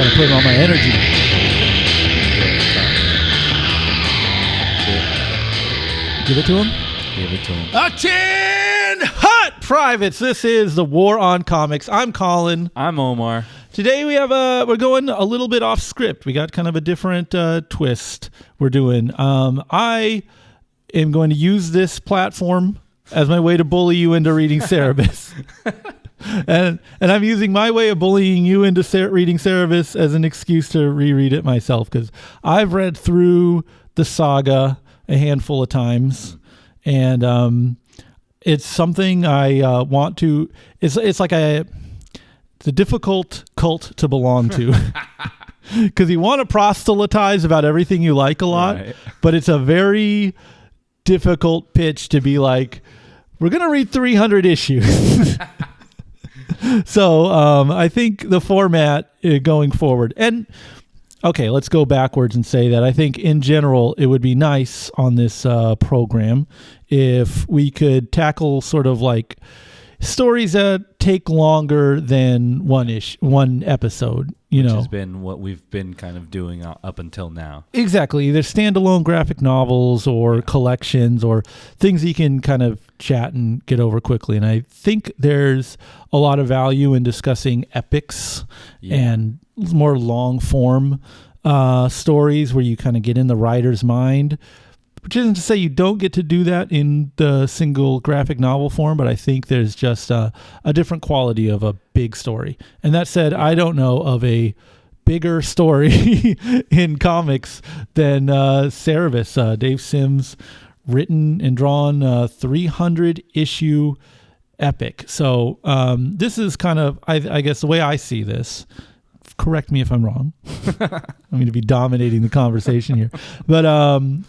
Gotta put all my energy. Give it to him? Give it to him. Action! Hot privates! This is the War on Comics. I'm Colin. I'm Omar. Today we're going a little bit off script. We got kind of a different twist we're doing. I am going to use this platform as my way to bully you into reading Cerebus. and I'm using my way of bullying you into reading Cerebus as an excuse to reread it myself, because I've read through the saga a handful of times, and it's something I want to. It's like it's a difficult cult to belong to, because you want to proselytize about everything you like a lot, right. But it's a very difficult pitch to be like, we're gonna read 300 issues. So I think the format going forward, and okay, let's go backwards and say that I think in general it would be nice on this program if we could tackle sort of like stories that take longer than one episode, Which has been what we've been kind of doing up until now. Exactly. Either standalone graphic novels or collections or things you can kind of chat and get over quickly. And I think there's a lot of value in discussing epics and more long form stories where you kind of get in the writer's mind. Which isn't to say you don't get to do that in the single graphic novel form, but I think there's just a different quality of a big story. And that said, I don't know of a bigger story in comics than Cerebus. Dave Sims written and drawn 300-issue epic. So this is kind of, I guess, the way I see this. Correct me if I'm wrong. I'm going to be dominating the conversation here. But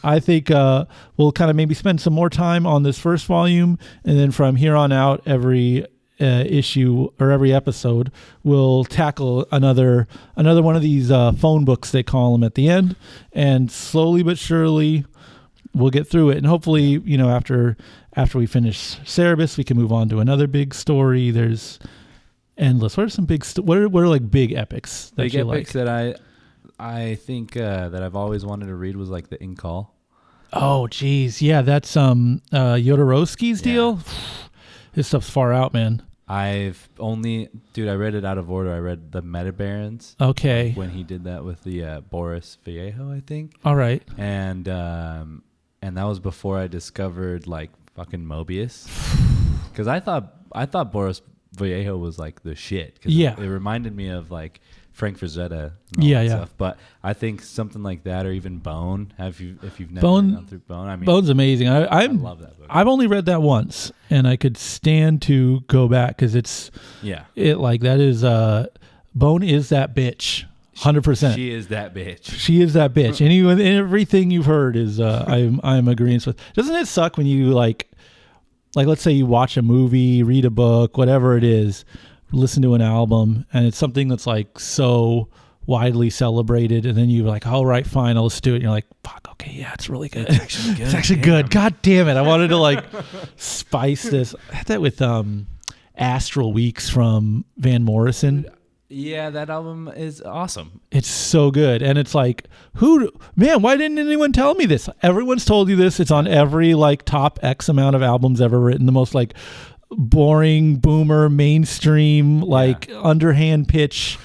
I think we'll kind of maybe spend some more time on this first volume, and then from here on out, every issue or every episode, we'll tackle another one of these phone books, they call them, at the end, and slowly but surely we'll get through it. And hopefully, after we finish Cerebus, we can move on to another big story. There's endless. What are some big? What are like big epics? That big you epics like? that I think that I've always wanted to read was like the In Call. Oh, geez, yeah, that's Jodorowsky's deal. His stuff's far out, man. I read it out of order. I read the Meta Barons. Okay. When he did that with the Boris Vallejo, I think. All right. And that was before I discovered like fucking Mobius, because I thought Boris Vallejo was like the shit. It reminded me of like Frank Frazetta and stuff. But I think something like that, or even Bone, if you've never gone through Bone, I mean, Bone's amazing. I love that book. I've only read that once, and I could stand to go back because that is Bone is that bitch. 100%. She is that bitch. She is that bitch. And everything you've heard is I'm agreeing with. Doesn't it suck when you like let's say you watch a movie, read a book, whatever it is, listen to an album, and it's something that's like so widely celebrated, and then you're like, all right, fine, I'll listen to it. And you're like, fuck, okay, yeah, it's really good. It's actually good. God damn it. I wanted to like spice this. I had that with Astral Weeks from Van Morrison. Yeah, that album is awesome. It's so good. And it's like, why didn't anyone tell me this? Everyone's told you this. It's on every like top X amount of albums ever written. The most like boring boomer mainstream underhand pitch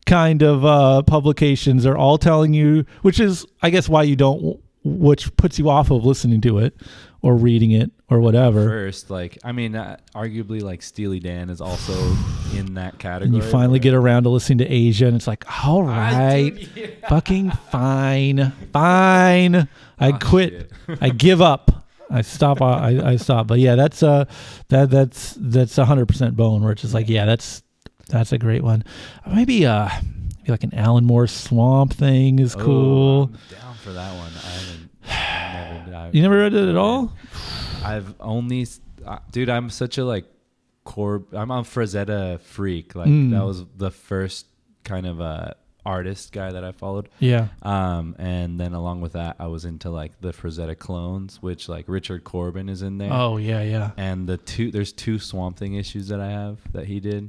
kind of publications are all telling you, which is I guess why you don't, which puts you off of listening to it or reading it or whatever. First, arguably like Steely Dan is also in that category. And you finally get around to listening to Asia, and it's like, all right, fucking fine. I quit. Shit. I give up. I stop. I stop. But yeah, that's 100% Bone, where it's just like, yeah, that's a great one. Maybe like an Alan Moore Swamp Thing is cool. I'm down for that one. You never read it at all? I've only, dude, I'm such a I'm a Frazetta freak. That was the first kind of artist guy that I followed. Yeah. And then along with that, I was into like the Frazetta clones, which like Richard Corbin is in there. Oh yeah, yeah. And there's two Swamp Thing issues that I have that he did.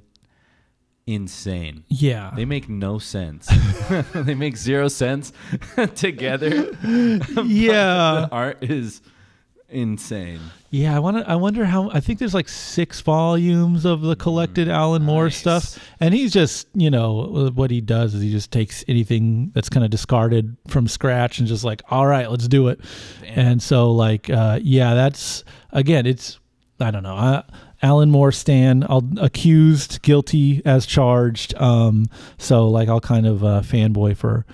insane. Yeah. They make no sense. They make 0 sense together. Yeah. The art is insane. Yeah, I wonder how. I think there's like 6 volumes of the collected Alan Moore stuff, and he's just, what he does is he just takes anything that's kind of discarded from scratch and just like, all right, let's do it. Damn. And so that's, again, it's, I don't know, Alan Moore stan, accused, guilty as charged. So I'll kind of fanboy for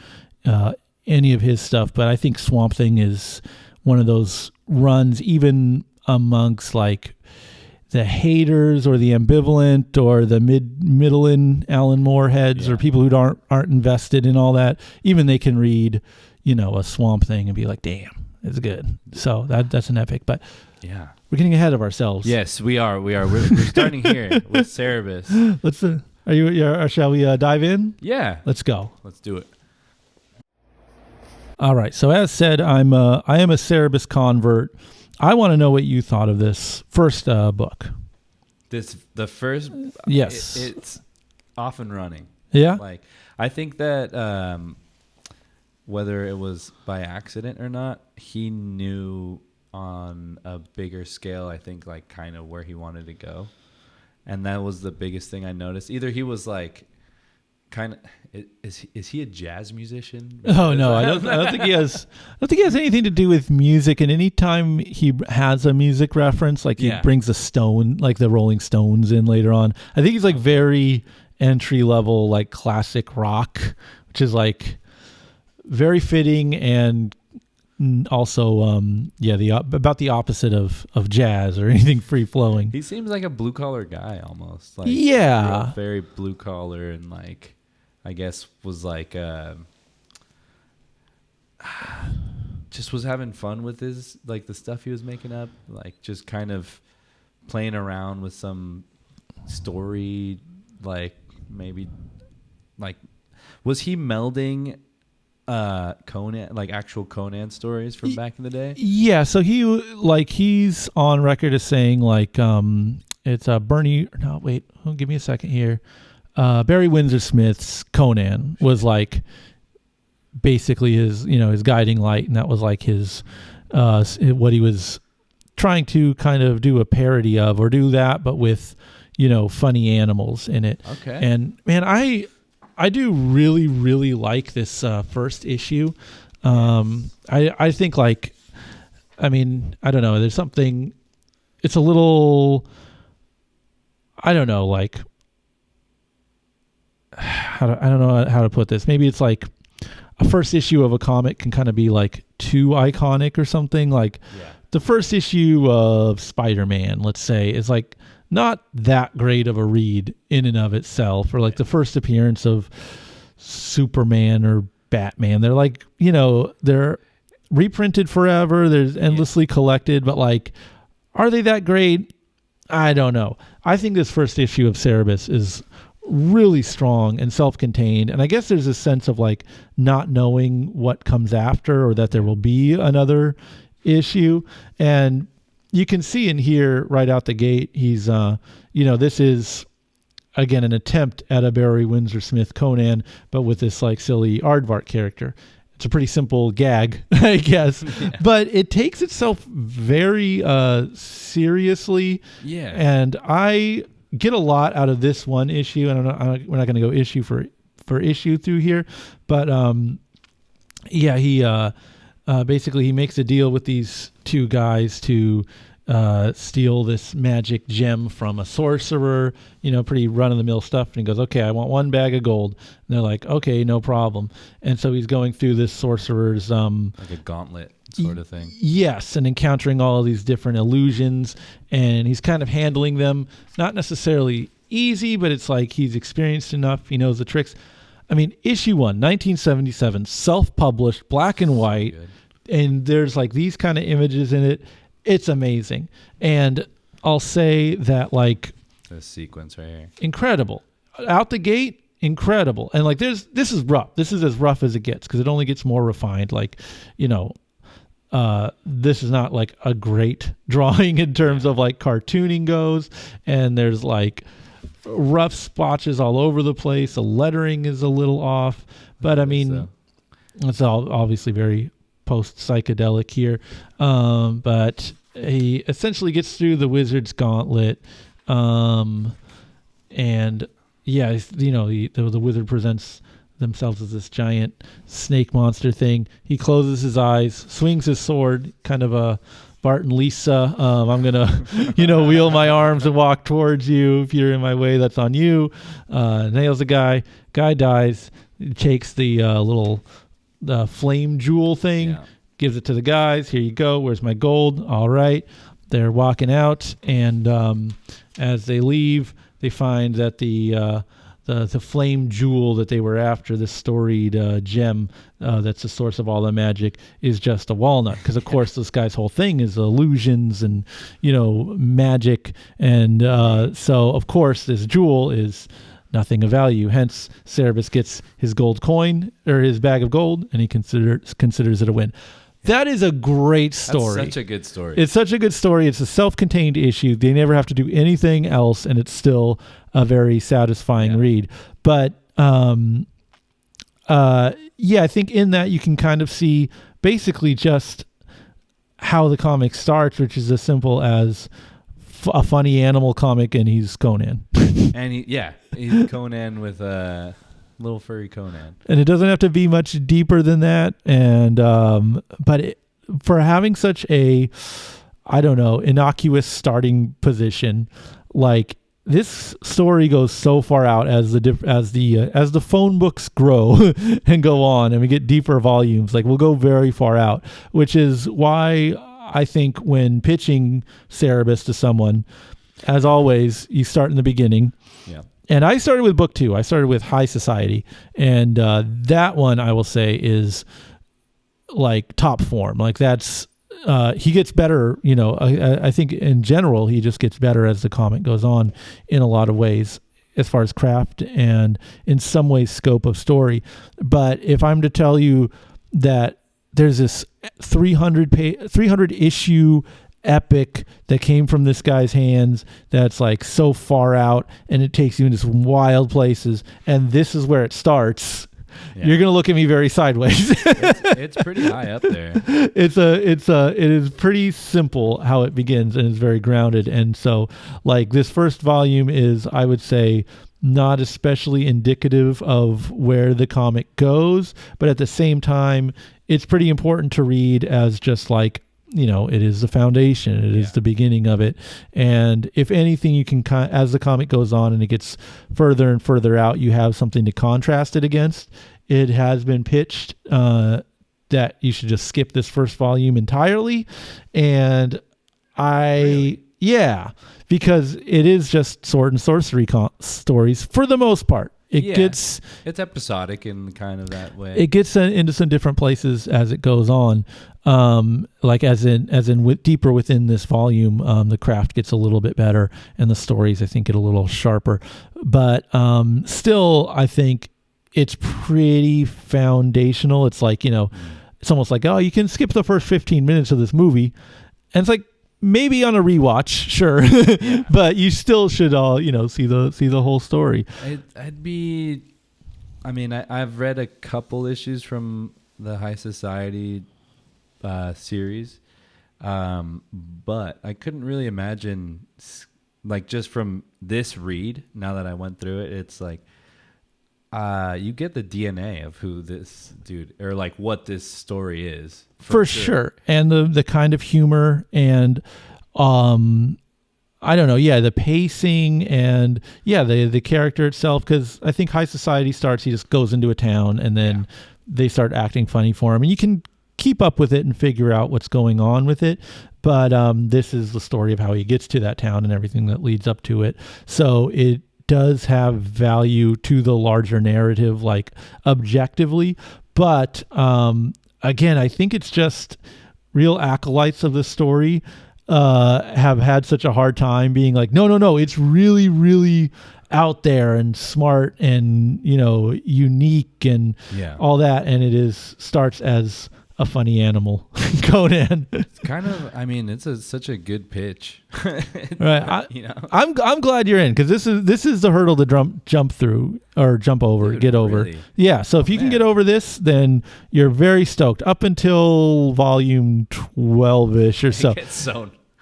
any of his stuff, but I think Swamp Thing is one of those runs, even amongst the haters or the ambivalent or the middling Alan Moore heads, or people who aren't invested in all that. Even they can read, a Swamp Thing and be like, damn, it's good. So that's an epic. But yeah, we're getting ahead of ourselves. Yes, we are. We're starting here with Cerebus. Shall we dive in? Yeah, let's go. Let's do it. All right. So as said, I am a Cerebus convert. I want to know what you thought of this first book. The first. Yes. It's off and running. Yeah. I think that whether it was by accident or not, he knew on a bigger scale, I think, kind of where he wanted to go. And that was the biggest thing I noticed. Either he was kind of, is he a jazz musician? Oh no, I don't think he has. I don't think he has anything to do with music. And anytime he has a music reference, he brings a stone, like the Rolling Stones, in later on. I think he's very entry level, classic rock, which is very fitting, and also about the opposite of jazz or anything free flowing. He seems like a blue collar guy almost. Very blue collar, and I guess was just was having fun with his the stuff he was making up, just kind of playing around with some story, maybe was he melding Conan, actual Conan stories from back in the day? Yeah, so he's on record as saying it's Bernie. No, wait, give me a second here. Barry Windsor Smith's Conan was basically his his guiding light, and that was his what he was trying to kind of do a parody of, or do that but with funny animals in it. Okay. And man, I do really, really like this first issue. I think I don't know, there's something, it's a little, I don't know, I don't know how to put this. Maybe it's a first issue of a comic can kind of be too iconic or something. The first issue of Spider-Man, let's say, is not that great of a read in and of itself, or the first appearance of Superman or Batman. They're they're reprinted forever. They're endlessly collected, but are they that great? I don't know. I think this first issue of Cerebus is really strong and self-contained, and I guess there's a sense of not knowing what comes after, or that there will be another issue. And you can see in here right out the gate, he's this is again an attempt at a Barry Windsor Smith Conan, but with this silly aardvark character. It's a pretty simple gag, I guess, but it takes itself very seriously. Yeah, and I get a lot out of this one issue, and we're not going to go issue for issue through here, but he basically he makes a deal with these 2 guys to steal this magic gem from a sorcerer, pretty run-of-the-mill stuff. And he goes, okay, I want 1 bag of gold. And they're like, okay, no problem. And so he's going through this sorcerer's a gauntlet sort of thing. Yes, and encountering all of these different illusions, and he's kind of handling them, not necessarily easy, but it's he's experienced enough, he knows the tricks. Issue 1, 1977, self-published, black and white, and there's these kind of images in it. It's amazing. And I'll say that this sequence right here, incredible. Out the gate, incredible. And this is rough. This is as rough as it gets, because it only gets more refined. This is not a great drawing in terms of cartooning goes. And there's rough spotches all over the place. The lettering is a little off, but I mean, it's all obviously very post-psychedelic here. But he essentially gets through the wizard's gauntlet. And yeah, the wizard presents themselves as this giant snake monster thing. He closes his eyes, swings his sword, kind of a Bart and Lisa. I'm gonna, wheel my arms and walk towards you. If you're in my way, that's on you. Nails a guy. Guy dies. Takes the little flame jewel thing, gives it to the guys. Here you go. Where's my gold? All right. They're walking out, and as they leave, they find that the flame jewel that they were after, the storied gem that's the source of all the magic, is just a walnut. Because, of course, this guy's whole thing is illusions and, magic. And so, of course, this jewel is nothing of value. Hence, Cerebus gets his gold coin, or his bag of gold, and he considers it a win. That is a great story. That's such a good story. It's such a good story. It's a self-contained issue. They never have to do anything else, and it's still a very satisfying read. But I think in that you can kind of see basically just how the comic starts, which is as simple as a funny animal comic, and he's Conan. And he's Conan with a little furry Conan. And it doesn't have to be much deeper than that. And for having such a, innocuous starting position, like, this story goes so far out as the phone books grow and go on, and we get deeper volumes. Like, we'll go very far out, which is why I think when pitching Cerebus to someone, as always, you start in the beginning. Yeah. And I started with book 2. I started with High Society, and that one, I will say, is like top form. Like, that's he gets better. I think in general he just gets better as the comic goes on in a lot of ways, as far as craft and in some ways scope of story. But if I'm to tell you that there's this 300 issue epic that came from this guy's hands that's like so far out, and it takes you into some wild places, and this is where it starts, you're gonna look at me very sideways. It's pretty high up there. It is pretty simple how it begins, and it's very grounded. And so, like, this first volume is, I would say, not especially indicative of where the comic goes, but at the same time, it's pretty important to read as just like, it is the foundation. It is the beginning of it. And if anything, you can, as the comic goes on and it gets further and further out, you have something to contrast it against. It has been pitched that you should just skip this first volume entirely. And because it is just sword and sorcery stories for the most part. It's episodic in kind of that way. It gets into some different places as it goes on. Like as in deeper within this volume, the craft gets a little bit better, and the stories, I think, get a little sharper. But still, I think it's pretty foundational. It's like, it's almost like, oh, you can skip the first 15 minutes of this movie, and it's like, maybe on a rewatch, sure, but you still should all see the whole story. I've read a couple issues from the High Society series, but I couldn't really imagine, like, just from this read. Now that I went through it, it's like you get the DNA of who this dude, or like what this story is. For sure. And the kind of humor and I don't know, the pacing and the character itself, because I think High Society starts, he just goes into a town, and then they start acting funny for him, and you can keep up with it and figure out what's going on with it. But this is the story of how he gets to that town and everything that leads up to it. So it does have value to the larger narrative, like objectively. But again, I think it's just real acolytes of the story have had such a hard time being like, no, it's really, really out there and smart and, unique and all that. And it starts as a funny animal, Conan. It's kind of, I mean, it's such a good pitch. Right. I'm glad you're in, because this is the hurdle to jump through or jump over, Dude, get over. really? Yeah. So if you can get over this, then you're very stoked. Up until volume 12-ish or so.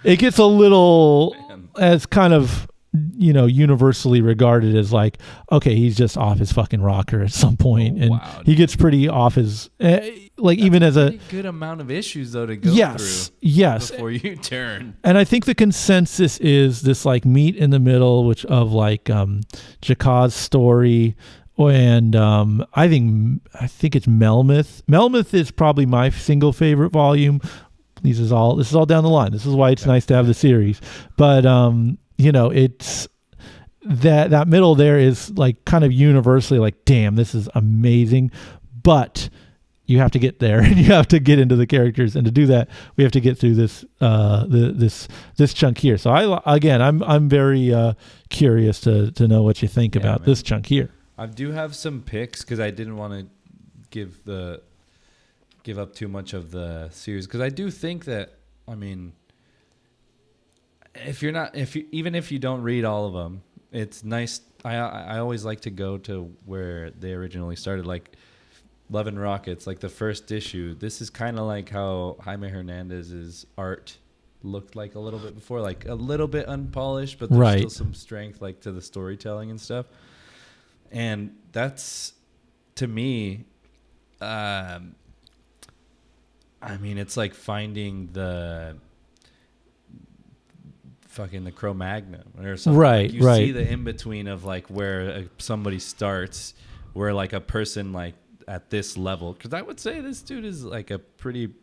It gets a little as kind of, universally regarded as like, okay, he's just off his fucking rocker at some point, and he gets pretty off his even as a good amount of issues though to go through before you turn. And I think the consensus is this like meet in the middle, which of like Jakad's story, and I think it's Melmoth. Melmoth is probably my single favorite volume. This is all down the line. This is why it's nice to have the series, but it's that middle there is like kind of universally like, damn, this is amazing, but you have to get there and you have to get into the characters, and to do that we have to get through this this chunk here. So I'm very curious to know what you think about this chunk here. I do have some picks because I didn't want to give up too much of the series, because I do think that, I mean, even if you don't read all of them, it's nice. I always like to go to where they originally started, like Love and Rockets, like the first issue. This is kind of like how Jaime Hernandez's art looked like a little bit before, like a little bit unpolished, but there's still some strength like to the storytelling and stuff. And that's, to me, I mean, it's like finding the Cro-Magnon or something. Right, like you see the in-between of like where somebody starts, where like a person like at this level, because I would say this dude is like a pretty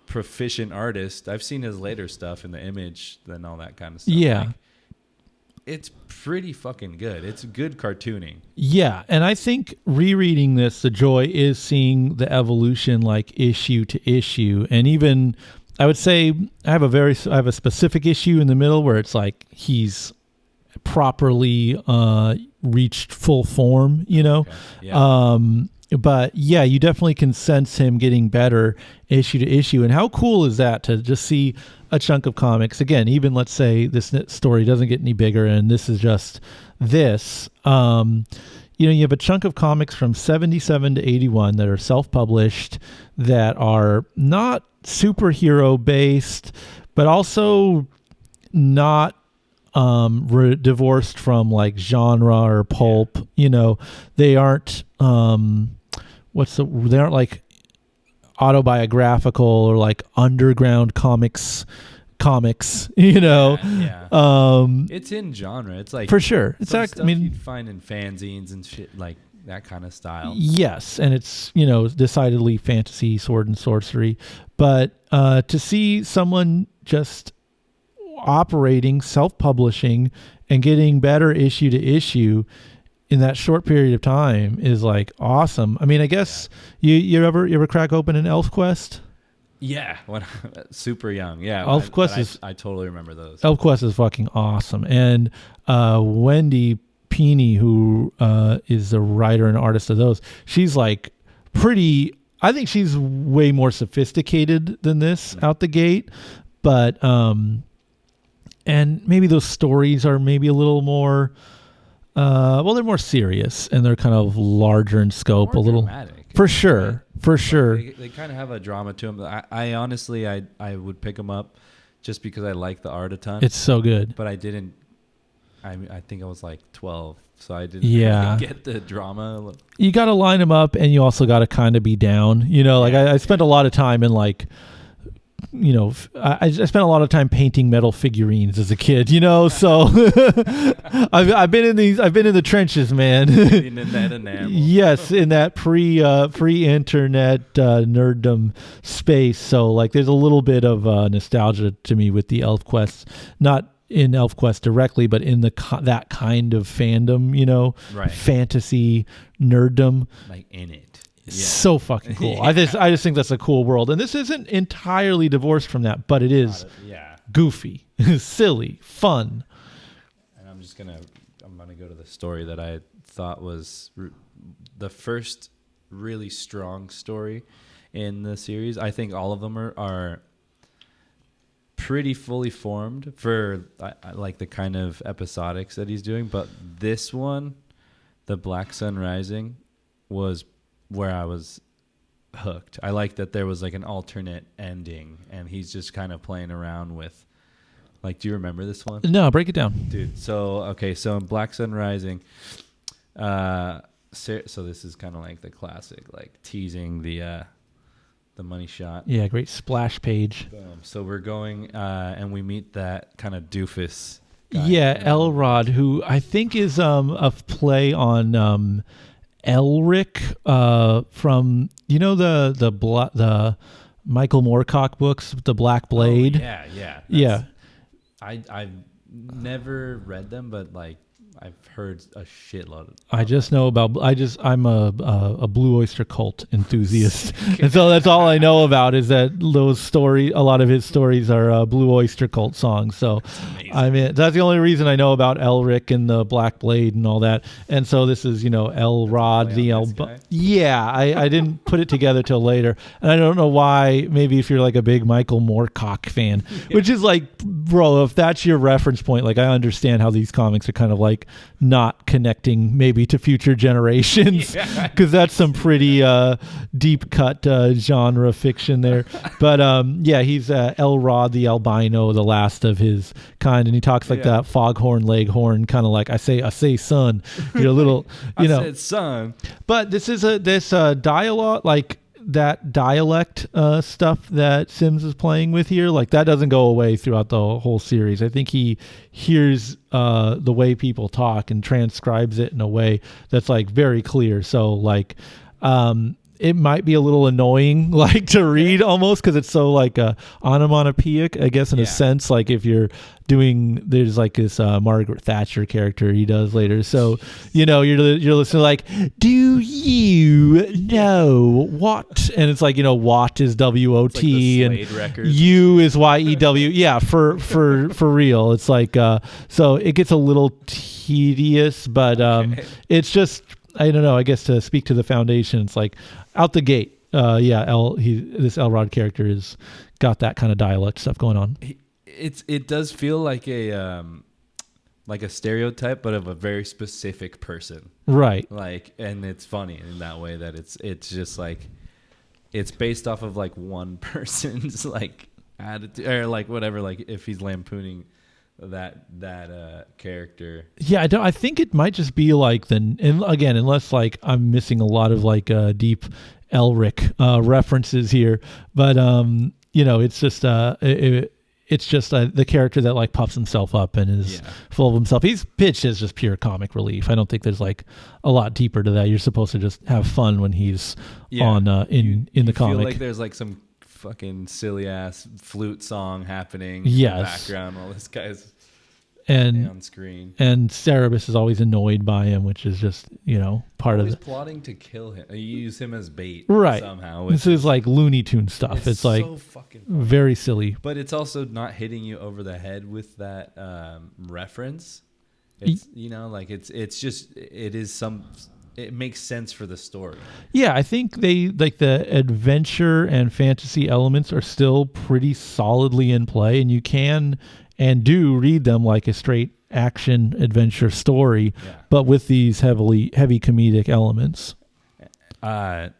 proficient artist. I've seen his later stuff in the Image and all that kind of stuff. Yeah. Like, it's pretty fucking good. It's good cartooning. Yeah, and I think rereading this, the joy is seeing the evolution like issue to issue, and even I would say I have a specific issue in the middle where it's like he's properly reached full form, Okay. Yeah. But yeah, you definitely can sense him getting better issue to issue. And how cool is that to just see a chunk of comics? Again, even let's say this story doesn't get any bigger and this is just this. You have a chunk of comics from 77 to 81 that are self-published, that are not superhero based, but also not divorced from like genre or pulp. They aren't they aren't like autobiographical or like underground comics. Yeah. It's in genre. It's like, for sure. It's like stuff you'd find in fanzines and shit, like that kind of style. Yes, and it's decidedly fantasy, sword and sorcery, but to see someone just operating, self-publishing, and getting better issue to issue in that short period of time is like awesome. I mean, I guess you ever crack open an Elf Quest? Yeah, when super young. Yeah, Elf Quest I totally remember those. Elf Quest is fucking awesome, and Wendy Peeney, who is the writer and artist of those, she's like pretty. I think she's way more sophisticated than this out the gate, but and maybe those stories are maybe a little more. They're more serious and they're kind of larger in scope, more a little dramatic. For sure. They kind of have a drama to them. I honestly would pick them up just because I like the art a ton. It's so good. But I didn't. I think I was like 12, so I didn't really get the drama. You got to line them up, and you also got to kind of be down. I spent a lot of time in like. I spent a lot of time painting metal figurines as a kid, so I've been in the trenches, man. In that enamel. Yes, in that pre-internet nerddom space. So like there's a little bit of nostalgia to me with the Elf Quest, not in Elf Quest directly, but in that kind of fandom, right. Fantasy nerddom. Like in it. Yeah. So fucking cool. I just think that's a cool world, and this isn't entirely divorced from that, but it is goofy, silly, fun. And I'm gonna go to the story that I thought was the first really strong story in the series. I think all of them are pretty fully formed for I like the kind of episodics that he's doing. But this one, The Black Sun Rising, was where I was hooked. I like that there was like an alternate ending, and he's just kind of playing around with, like, do you remember this one? No, break it down, dude. So in Black Sun Rising, so this is kind of like the classic, like teasing the money shot. Yeah, great splash page. Boom. So we're going and we meet that kind of doofus guy. Yeah, Elrod, who I think is a play on Elric from the Michael Moorcock books, The Black Blade. Oh, yeah. Yeah. I've never read them, but like I've heard a shitload. I just know about. I'm a Blue Oyster Cult enthusiast, and so that's all I know about is that those stories. A lot of his stories are Blue Oyster Cult songs. So, that's the only reason I know about Elric and the Black Blade and all that. And so this is Elrod the Yeah, I didn't put it together till later, and I don't know why. Maybe if you're like a big Michael Moorcock fan, which is like, bro, if that's your reference point, like I understand how these comics are kind of like not connecting maybe to future generations, because that's some pretty deep cut genre fiction there. But he's Elrod the albino, the last of his kind, and he talks like that foghorn leghorn, kind of like I say son, little I said son. But this is this dialogue, like that dialect stuff that Sims is playing with here, like that doesn't go away throughout the whole series. I think he hears the way people talk and transcribes it in a way that's like very clear. So like it might be a little annoying like to read almost, because it's so like onomatopoeic, I guess, in a sense. Like if you're doing, there's like this Margaret Thatcher character he does later, so you're listening like, do you know what, and it's like what is WOT, like and U is YEW. Yeah, for real. It's like so it gets a little tedious, but it's just, I don't know, I guess to speak to the foundation, it's like out the gate, this Elrod character has got that kind of dialect stuff going on. It does feel like a stereotype, but of a very specific person, right? Like, and it's funny in that way that it's just like it's based off of like one person's like attitude or like whatever. Like if he's lampooning that character. Yeah, I think it might just be like and again, unless like I'm missing a lot of like deep Elric references here, but it's just it's just the character that like puffs himself up and is full of himself. He's pitched as just pure comic relief. I don't think there's like a lot deeper to that. You're supposed to just have fun when he's on in the comic. Feel like there's like some fucking silly ass flute song happening in the background while this guy's on screen. And Cerebus is always annoyed by him, which is just part of it. He's plotting to kill him. You use him as bait, right? Somehow this is like Looney Tune stuff. It's like so fucking funny. Very silly, but it's also not hitting you over the head with that reference. It's it's just it makes sense for the story. Yeah, I think they like the adventure and fantasy elements are still pretty solidly in play, and you can and do read them like a straight action adventure story, but with these heavy comedic elements. And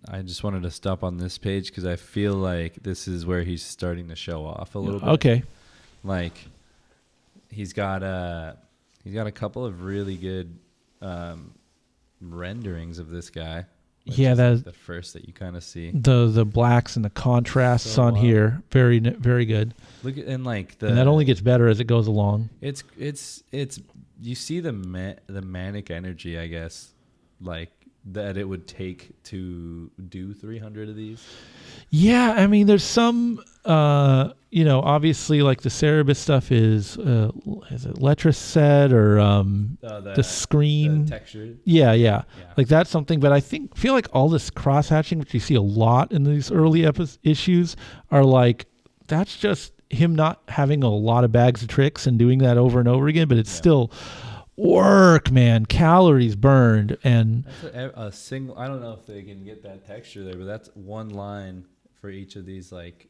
I just wanted to stop on this page because I feel like this is where he's starting to show off a little bit. Okay. Like he's got a couple of really good renderings of this guy. Yeah, that's the first that you kind of see. The blacks and the contrasts on here, very very good. Look at and that only gets better as it goes along. It's you see the manic energy, I guess, like that it would take to do 300 of these. Yeah, I mean, there's some, obviously, like the Cerebus stuff is it Letraset or the screen? The texture. Yeah. Like that's something, but I feel like all this cross-hatching, which you see a lot in these early issues, are like, that's just him not having a lot of bags of tricks and doing that over and over again, but it's still work, man. Calories burned. And that's a single, I don't know if they can get that texture there, but that's one line for each of these like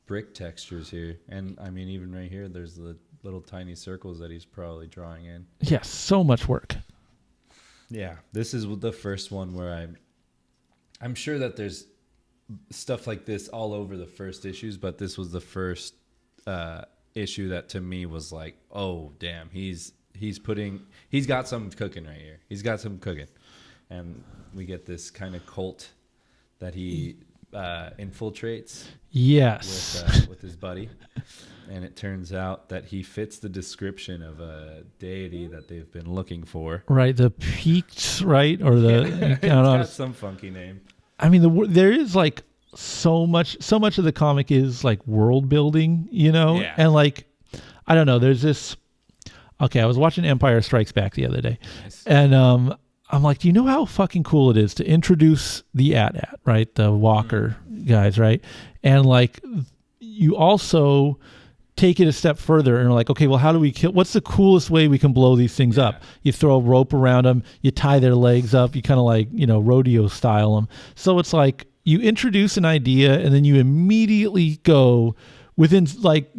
brick textures here. And I mean, even right here, there's the little tiny circles that he's probably drawing in. Yes, so much work. Yeah, this is the first one where I'm sure that there's stuff like this all over the first issues, but this was the first issue that to me was like, oh damn, he's got some cooking right here. He's got some cooking, and we get this kind of cult that he infiltrates. Yes, with his buddy. And it turns out that he fits the description of a deity that they've been looking for. Right, the Peaks, right? Or the... It's got some funky name. I mean, there is like so much of the comic is like world building, you know? Yeah. And like, I don't know, there's this... Okay, I was watching Empire Strikes Back the other day. Nice. And I'm like, do you know how fucking cool it is to introduce the AT-AT, right? The walker guys, right? And like, you also... take it a step further and are like, okay, well, how do we kill? What's the coolest way we can blow these things up? You throw a rope around them, you tie their legs up, you kind of like, rodeo style them. So it's like you introduce an idea and then you immediately go within like,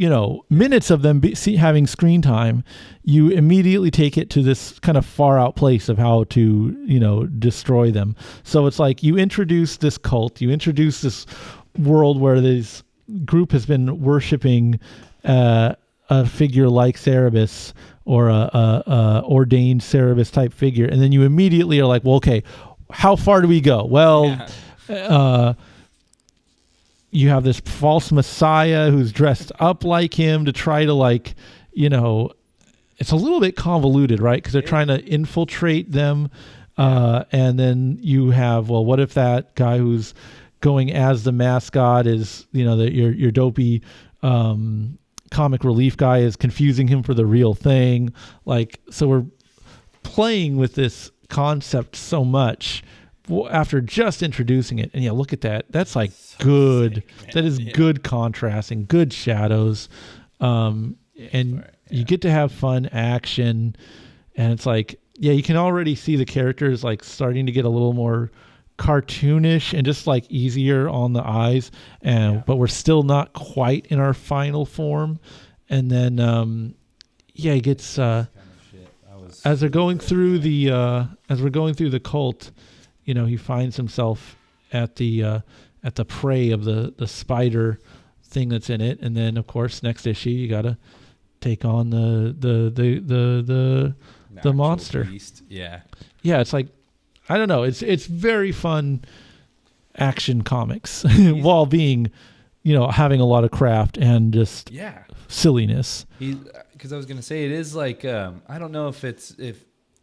minutes of them having screen time, you immediately take it to this kind of far out place of how to, destroy them. So it's like you introduce this cult, you introduce this world where this group has been worshiping a figure like Cerebus or a ordained Cerebus type figure, and then you immediately are like, well, okay, how far do we go? Well, you have this false messiah who's dressed up like him to try to like, it's a little bit convoluted, right? Because they're trying to infiltrate them, and then you have, well, what if that guy who's going as the mascot is, your dopey comic relief guy is confusing him for the real thing. Like, so we're playing with this concept so much after just introducing it. And yeah, look at that. That's like so good. Sick, that is good contrasting, good shadows. And you get to have fun action. And it's like, yeah, you can already see the characters like starting to get a little more cartoonish and just like easier on the eyes, but we're still not quite in our final form. And then he gets as they're going through the as we're going through the cult, he finds himself at the prey of the spider thing that's in it. And then of course next issue you gotta take on the monster beast. Yeah, it's like, I don't know. It's very fun action comics while being, having a lot of craft and just silliness. Because I was gonna say it is like I don't know if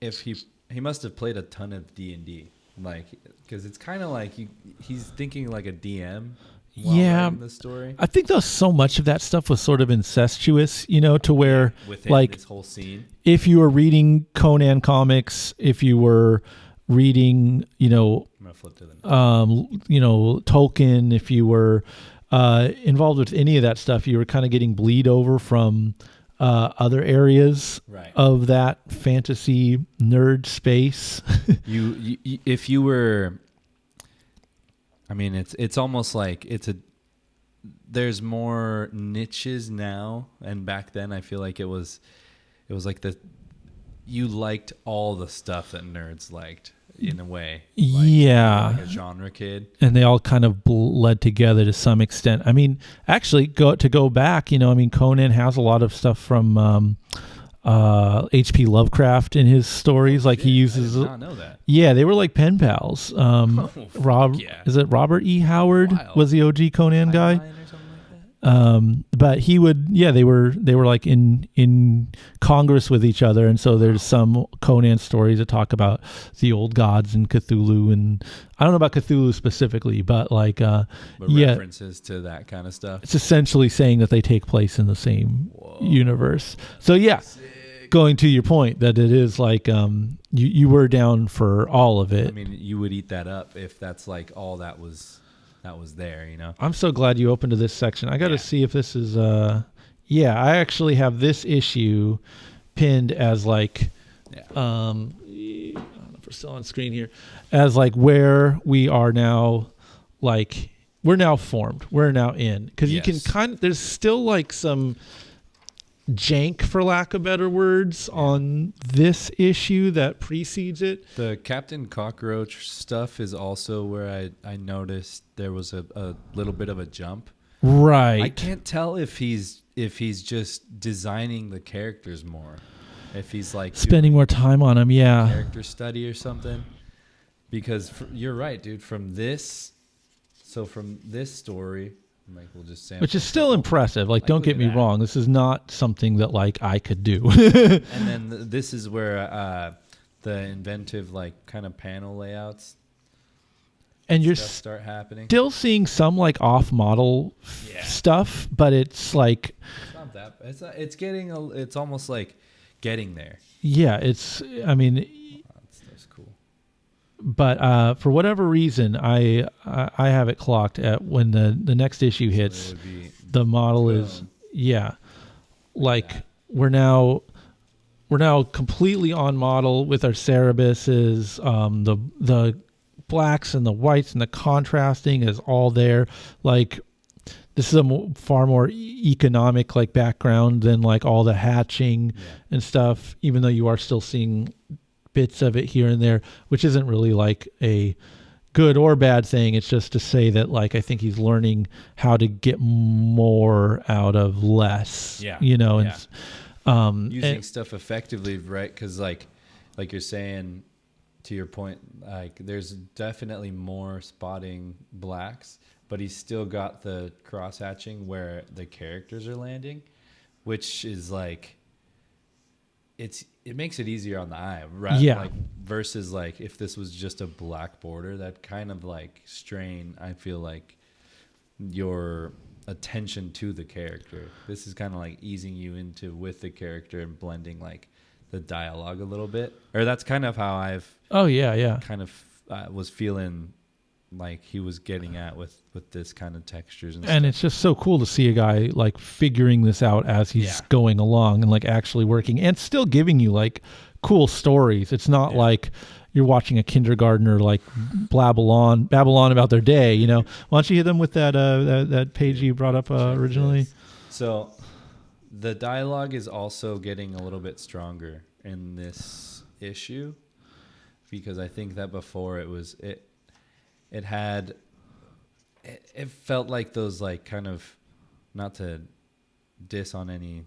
he must have played a ton of D&D, like, because it's kind of like he's thinking like a DM. Writing the story. I think so much of that stuff was sort of incestuous, to where like this whole scene. If you were reading Conan comics, if you were reading, Tolkien, if you were involved with any of that stuff, you were kind of getting bleed over from other areas of that fantasy nerd space. If you were, I mean, it's almost like there's more niches now, and back then I feel like it was like you liked all the stuff that nerds liked in a way. Like, like a genre kid. And they all kind of bled together to some extent. I mean, actually, go back, Conan has a lot of stuff from H.P. Lovecraft in his stories. Like, he uses... I did not know that. Yeah, they were like pen pals. Is it Robert E. Howard? Wild. Was the OG Conan guy? But he would, they were like in Congress with each other. And so there's some Conan stories that talk about the old gods and Cthulhu, and I don't know about Cthulhu specifically, but like, references to that kind of stuff. It's essentially saying that they take place in the same universe. So going to your point that it is like, you were down for all of it. I mean, you would eat that up if that's like all that was there, I'm so glad you opened to this section. I got to see if this is I actually have this issue pinned as like, I don't know if we're still on screen here, as like where we are now, like we're now formed, we're now in, because you can there's still like some jank, for lack of better words, on this issue that precedes it. The Captain Cockroach stuff is also where I noticed there was a little bit of a jump. Right. I can't tell if he's just designing the characters more, if he's like spending more time on them, character study or something. Because you're right, dude. From this story, like we'll just say, which is still impressive. Like don't get me wrong, this is not something that like I could do. And then this is where the inventive like kind of panel layouts. And you're start happening. Still seeing some like off-model stuff, but it's like it's not that. It's getting. It's almost like getting there. Yeah, it's. I mean, that's cool. But for whatever reason, I have it clocked at when the next issue hits. The model is like we're now completely on model with our Cerebuses. The blacks and the whites and the contrasting is all there. Like this is a far more economic like background than like all the hatching and stuff, even though you are still seeing bits of it here and there, which isn't really like a good or bad thing. It's just to say that like I think he's learning how to get more out of less, and using stuff effectively, right? Because like you're saying, to your point, like there's definitely more spotting blacks, but he's still got the cross hatching where the characters are landing, which is like it makes it easier on the eye, right? Like versus like if this was just a black border, that kind of like strain, I feel like, your attention to the character. This is kind of like easing you into with the character and blending like the dialogue a little bit, or that's kind of how I've kind of was feeling like he was getting at with this kind of textures and stuff. It's just so cool to see a guy like figuring this out as he's going along and like actually working and still giving you like cool stories. It's not like you're watching a kindergartner like babble on about their day, you know. Why don't you hit them with that page you brought up originally? So the dialogue is also getting a little bit stronger in this issue, because I think that before it felt like those like kind of, not to diss on any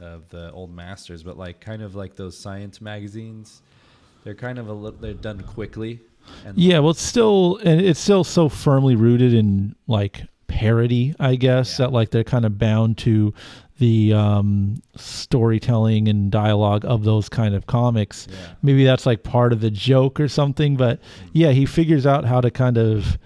of the old masters, but like kind of like those science magazines. They're kind of they're done quickly. And well, it's still so firmly rooted in like parody, I guess, that like they're kind of bound to the storytelling and dialogue of those kind of comics. Maybe that's like part of the joke or something, but he figures out how to kind of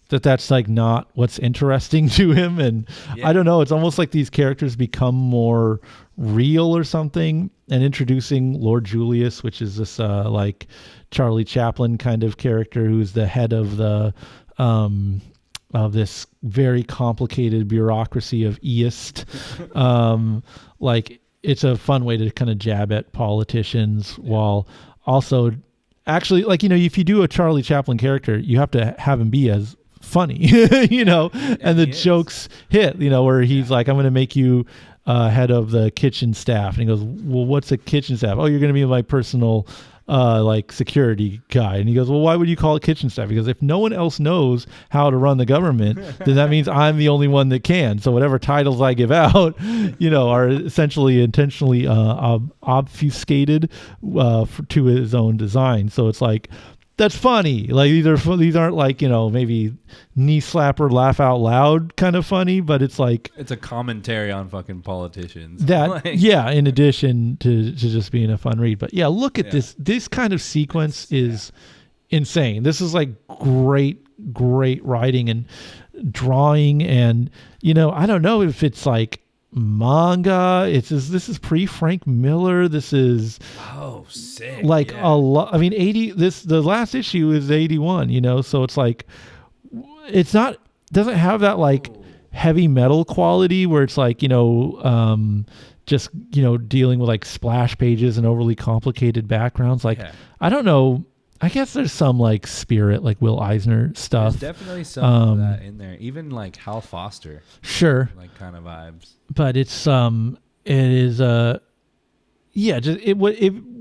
that's like not what's interesting to him. And I don't know, it's almost like these characters become more real or something. And introducing Lord Julius, which is this like Charlie Chaplin kind of character who's the head of the of this very complicated bureaucracy of East. Like it's a fun way to kind of jab at politicians while also actually, like, you know, if you do a Charlie Chaplin character, you have to have him be as funny, you know, and the jokes hit, you know, where he's like, I'm going to make you head of the kitchen staff. And he goes, well, what's a kitchen staff? Oh, you're going to be my personal like security guy. And he goes, well, why would you call it kitchen staff? Because if no one else knows how to run the government, then that means I'm the only one that can. So whatever titles I give out, you know, are essentially intentionally obfuscated to his own design. So it's like, that's funny. Like these aren't like, you know, maybe knee slapper, laugh out loud kind of funny, but it's like it's a commentary on fucking politicians. That like, in addition to just being a fun read. But look at this. This kind of sequence is insane. This is like great writing and drawing, and you know, I don't know if it's like manga. This is pre Frank Miller. This is sick. Like a lot. I mean, the last issue is 81, you know, so it's like doesn't have that like heavy metal quality where it's like, you know, just, dealing with like splash pages and overly complicated backgrounds. Like, I don't know. I guess there's some like Spirit, like Will Eisner stuff. There's definitely some of that in there. Even like Hal Foster. Sure. Like kind of vibes. But it's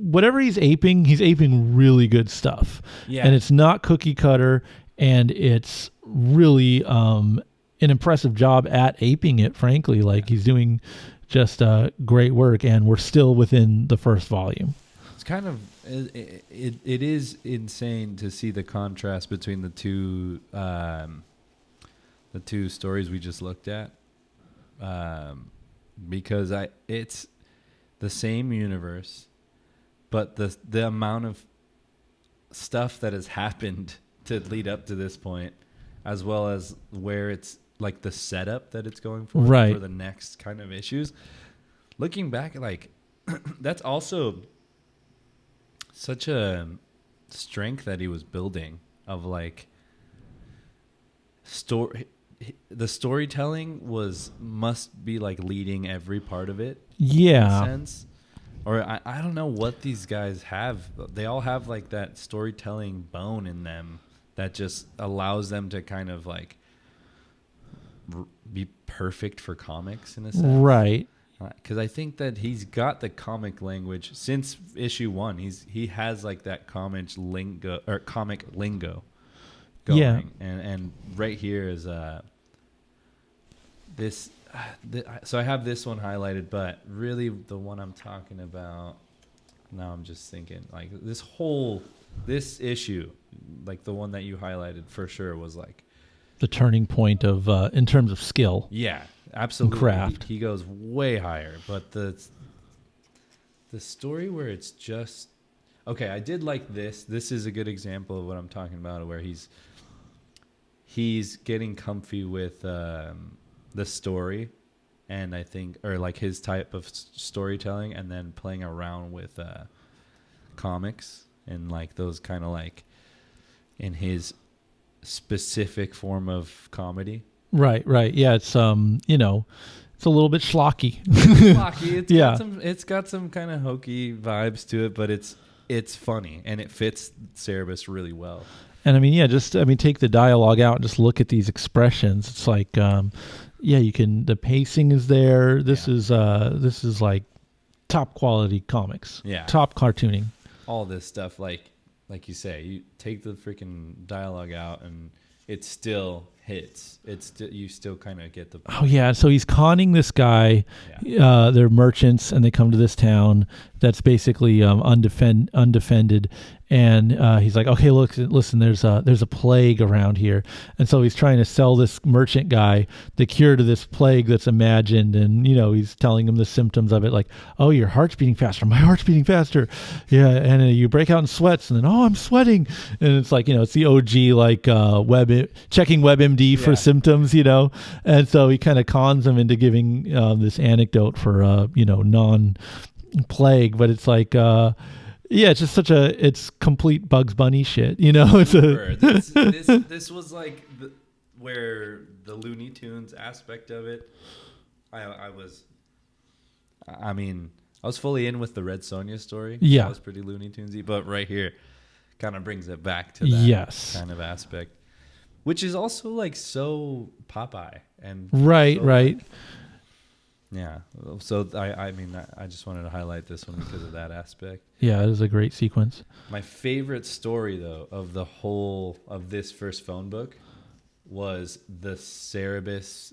whatever he's aping really good stuff. Yeah. And it's not cookie cutter, and it's really an impressive job at aping it, frankly. Like he's doing just great work, and we're still within the first volume. It's kind of it is insane to see the contrast between the two stories we just looked at, because it's the same universe, but the amount of stuff that has happened to lead up to this point, as well as where it's like the setup that it's going for the next kind of issues. Looking back, like that's also such a strength that he was building of like the storytelling must be like leading every part of it. Yeah. In a sense. Or I don't know what these guys have. They all have like that storytelling bone in them that just allows them to kind of like be perfect for comics in a sense. Right. Because I think that he's got the comic language since issue 1. He has like that comic lingo going. Yeah. And right here is this. So I have this one highlighted, but really the one I'm talking about now, I'm just thinking like this issue, like the one that you highlighted for sure was like the turning point of in terms of skill. Yeah. Absolutely. Craft. He goes way higher, but the story where it's just okay. I did like this. This is a good example of what I'm talking about, where he's getting comfy with the story, and I think, or like his type of storytelling, and then playing around with comics and like those kind of like in his specific form of comedy. Right. Yeah, it's it's a little bit schlocky. It's got some kind of hokey vibes to it, but it's funny and it fits Cerebus really well. And take the dialogue out and just look at these expressions. It's like you can, the pacing is there. This is like top quality comics. Yeah. Top cartooning. All this stuff, like you say, you take the freaking dialogue out and it still hits. You still kind of get the point. Oh yeah, so he's conning this guy. Yeah. They're merchants, and they come to this town that's basically undefended. And he's like, okay, look, listen, there's a plague around here, and so he's trying to sell this merchant guy the cure to this plague that's imagined, and he's telling him the symptoms of it, like, oh, your heart's beating faster, my heart's beating faster, yeah, and you break out in sweats, and then I'm sweating, and it's like it's the OG like checking WebMD for symptoms, and so he kind of cons him into giving this anecdote for non-plague, but it's like. Yeah, it's just it's complete Bugs Bunny shit, It's this was like where the Looney Tunes aspect of it. I was fully in with the Red Sonja story. Yeah, that was pretty Looney Tunesy, but right here kind of brings it back to that kind of aspect, which is also like so Popeye and right. Like, yeah, so I just wanted to highlight this one because of that aspect. Yeah, it is a great sequence. My favorite story, though, of the whole of this first phone book was the Cerebus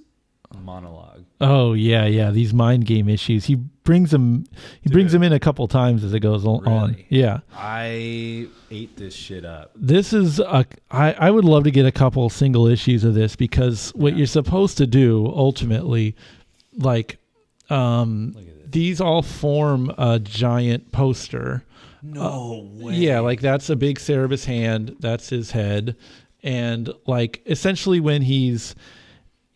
monologue. Oh yeah, these mind game issues. He brings them in a couple times as it goes on. Yeah, I ate this shit up. This is I would love to get a couple single issues of this, because what you're supposed to do ultimately, like. These all form a giant poster. No way. Yeah, like that's a big Cerebus hand. That's his head. And like essentially when he's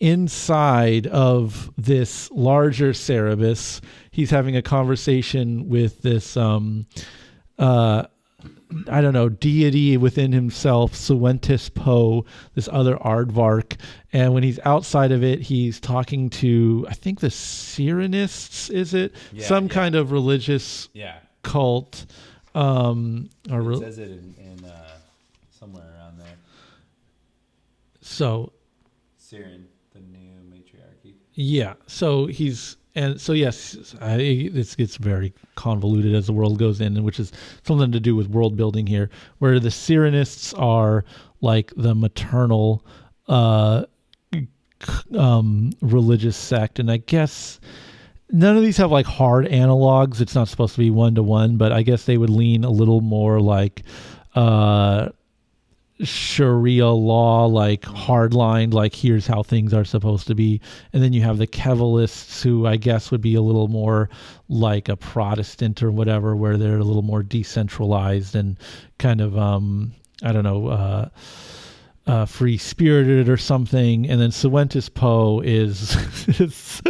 inside of this larger Cerebus, he's having a conversation with this I don't know, deity within himself, Cerebus Po, this other aardvark. And when he's outside of it, he's talking to, I think the Cyrenists, is it? Some kind of religious cult. It says it in somewhere around there. So, Syrian, the new matriarchy. Yeah. So yes, this gets very convoluted as the world goes in, which is something to do with world building here, where the Cyrenists are like the maternal religious sect, and I guess none of these have like hard analogs. It's not supposed to be 1-to-1, but I guess they would lean a little more like Sharia law, like hardlined, like here's how things are supposed to be. And then you have the Kevalists, who I guess would be a little more like a Protestant or whatever, where they're a little more decentralized and kind of free spirited or something. And then Cerebus Po is this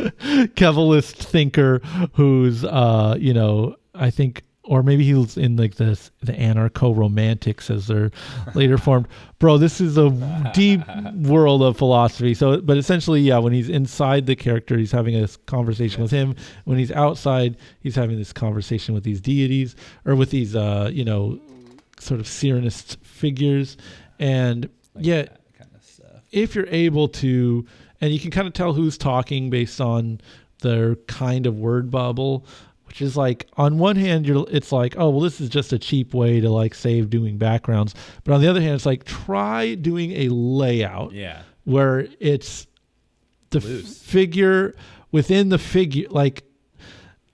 Kevalist thinker who's I think, or maybe he was in like the anarcho-romantics as they're later formed. Bro, this is a deep world of philosophy. So, but essentially, when he's inside the character, he's having a conversation with him. When he's outside, he's having this conversation with these deities or with these, sort of Cyrenist figures. And like that kind of stuff. If you're able to, and you can kind of tell who's talking based on their kind of word bubble, which is like, on one hand, it's like, oh, well, this is just a cheap way to like save doing backgrounds. But on the other hand, it's like, try doing a layout where it's the figure within the figure. Like,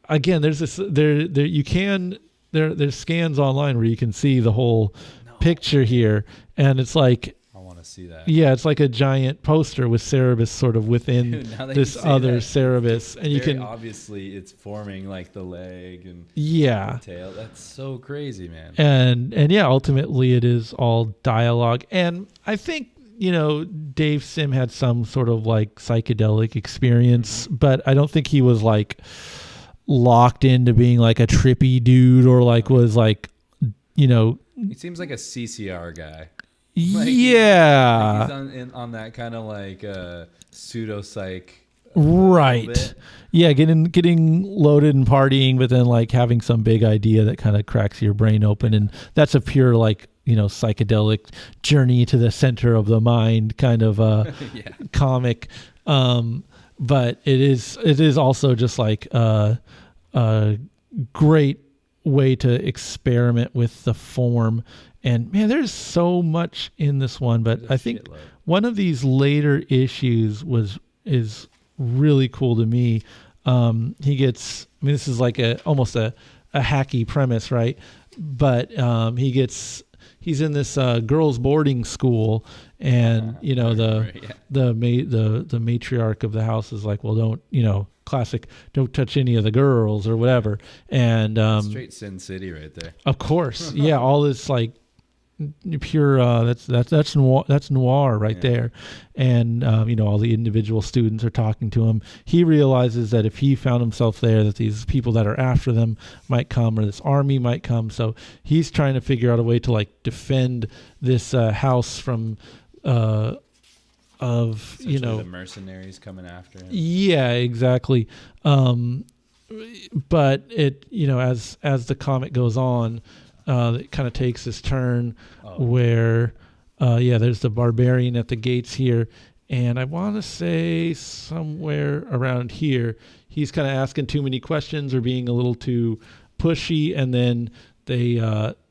again, there's this, there's scans online where you can see the whole picture here. And it's like, see that. Yeah, it's like a giant poster with Cerebus sort of within this other Cerebus, and you can obviously it's forming like the leg and the tail. That's so crazy, man. And ultimately it is all dialogue, and I think Dave Sim had some sort of like psychedelic experience, but I don't think he was like locked into being like a trippy dude or like was like He seems like a CCR guy. Like, he's on that kind of like pseudo psych, right? Yeah, getting loaded and partying, but then like having some big idea that kind of cracks your brain open, and that's a pure like psychedelic journey to the center of the mind kind of comic. But it is also just like a great way to experiment with the form. And man, there's so much in this one, but I think one of these later issues is really cool to me. This is like almost a hacky premise, right? But he's in this girls' boarding school, and the matriarch of the house is like, well, don't classic, don't touch any of the girls or whatever. And straight Sin City right there. Of course, yeah, all this like pure that's noir right there. And all the individual students are talking to him. He realizes that if he found himself there, that these people that are after them might come, or this army might come. So he's trying to figure out a way to like defend this house from the mercenaries coming after him. Yeah, exactly. But it as the comic goes on, it kind of takes this turn where, there's the barbarian at the gates here. And I want to say somewhere around here, he's kind of asking too many questions or being a little too pushy. And then they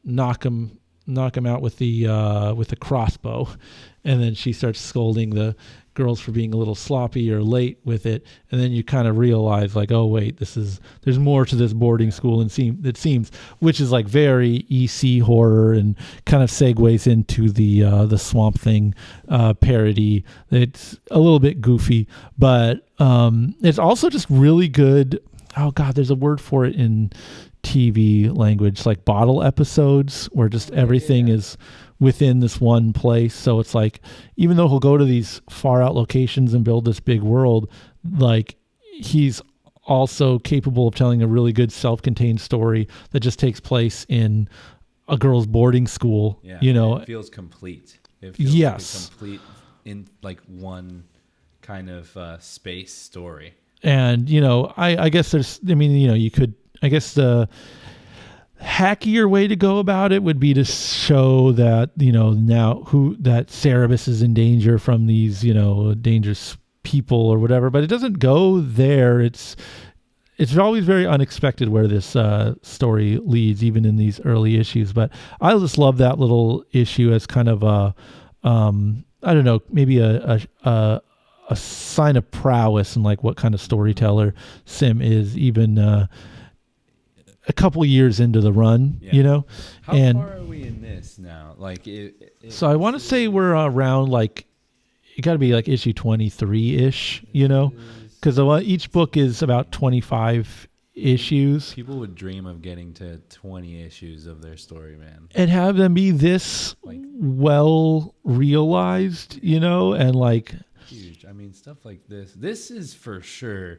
knock him out with the crossbow. And then she starts scolding the girls for being a little sloppy or late with it. And then you kind of realize like, oh wait, there's more to this boarding school, and it seems, which is like very EC horror and kind of segues into the Swamp Thing parody. It's a little bit goofy, but it's also just really good. Oh God, there's a word for it in TV language, like bottle episodes, where just everything is within this one place. So it's like, even though he'll go to these far out locations and build this big world, like he's also capable of telling a really good self-contained story that just takes place in a girls' boarding school. Yeah, you know, it feels complete. It feels yes, like a complete in like one kind of space story. And you know, I guess there's. I mean, you know, you could. I guess the hackier way to go about it would be to show that, you know, now that Cerebus is in danger from these, you know, dangerous people or whatever, but it doesn't go there. It's always very unexpected where this story leads, even in these early issues. But I just love that little issue as kind of a I don't know, maybe a sign of prowess and like what kind of storyteller Sim is, even a couple years into the run, you know. How far are we in this now? Like, so I want to say we're around like, it got to be like issue 23-ish, you know, because each book is about 25 issues. People would dream of getting to 20 issues of their story, man, and have them be this like well realized, you know, and like huge. I mean, stuff like this is for sure.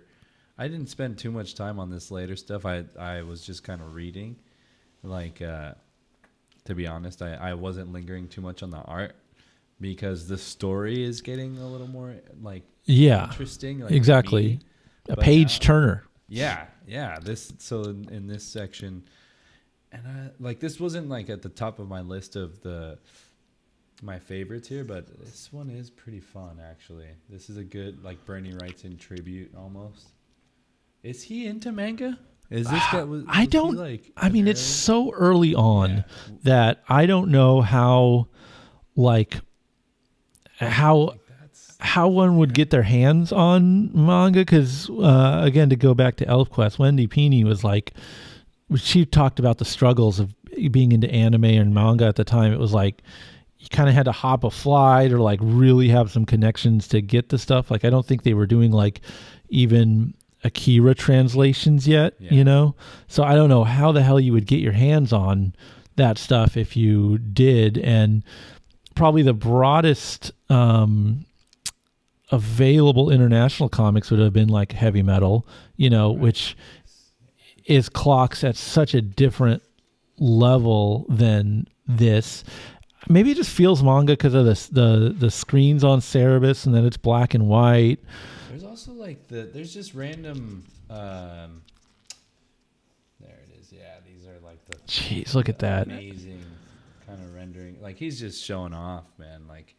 I didn't spend too much time on this later stuff. I was just kind of reading. Like, to be honest, I wasn't lingering too much on the art because the story is getting a little more, like, interesting. Like, exactly. A page turner. Yeah. So in this section, and this wasn't, like, at the top of my list of my favorites here, but this one is pretty fun, actually. This is a good, like, Bernie writes in tribute, almost. Is he into manga? Is this guy? I don't. I mean, it's so early on that I don't know how one would get their hands on manga. Because again, to go back to ElfQuest, Wendy Peeney was like, she talked about the struggles of being into anime and manga at the time. It was like you kind of had to hop a flight or like really have some connections to get the stuff. Like, I don't think they were doing like even Akira translations yet, you know? So I don't know how the hell you would get your hands on that stuff if you did. And probably the broadest available international comics would have been like Heavy Metal, you know, which is clocks at such a different level than this. Maybe it just feels manga because of the screens on Cerebus and then it's black and white. There's also like there's just random there it is. Yeah, these are like the jeez, look at that amazing kind of rendering. Like, he's just showing off, man, like,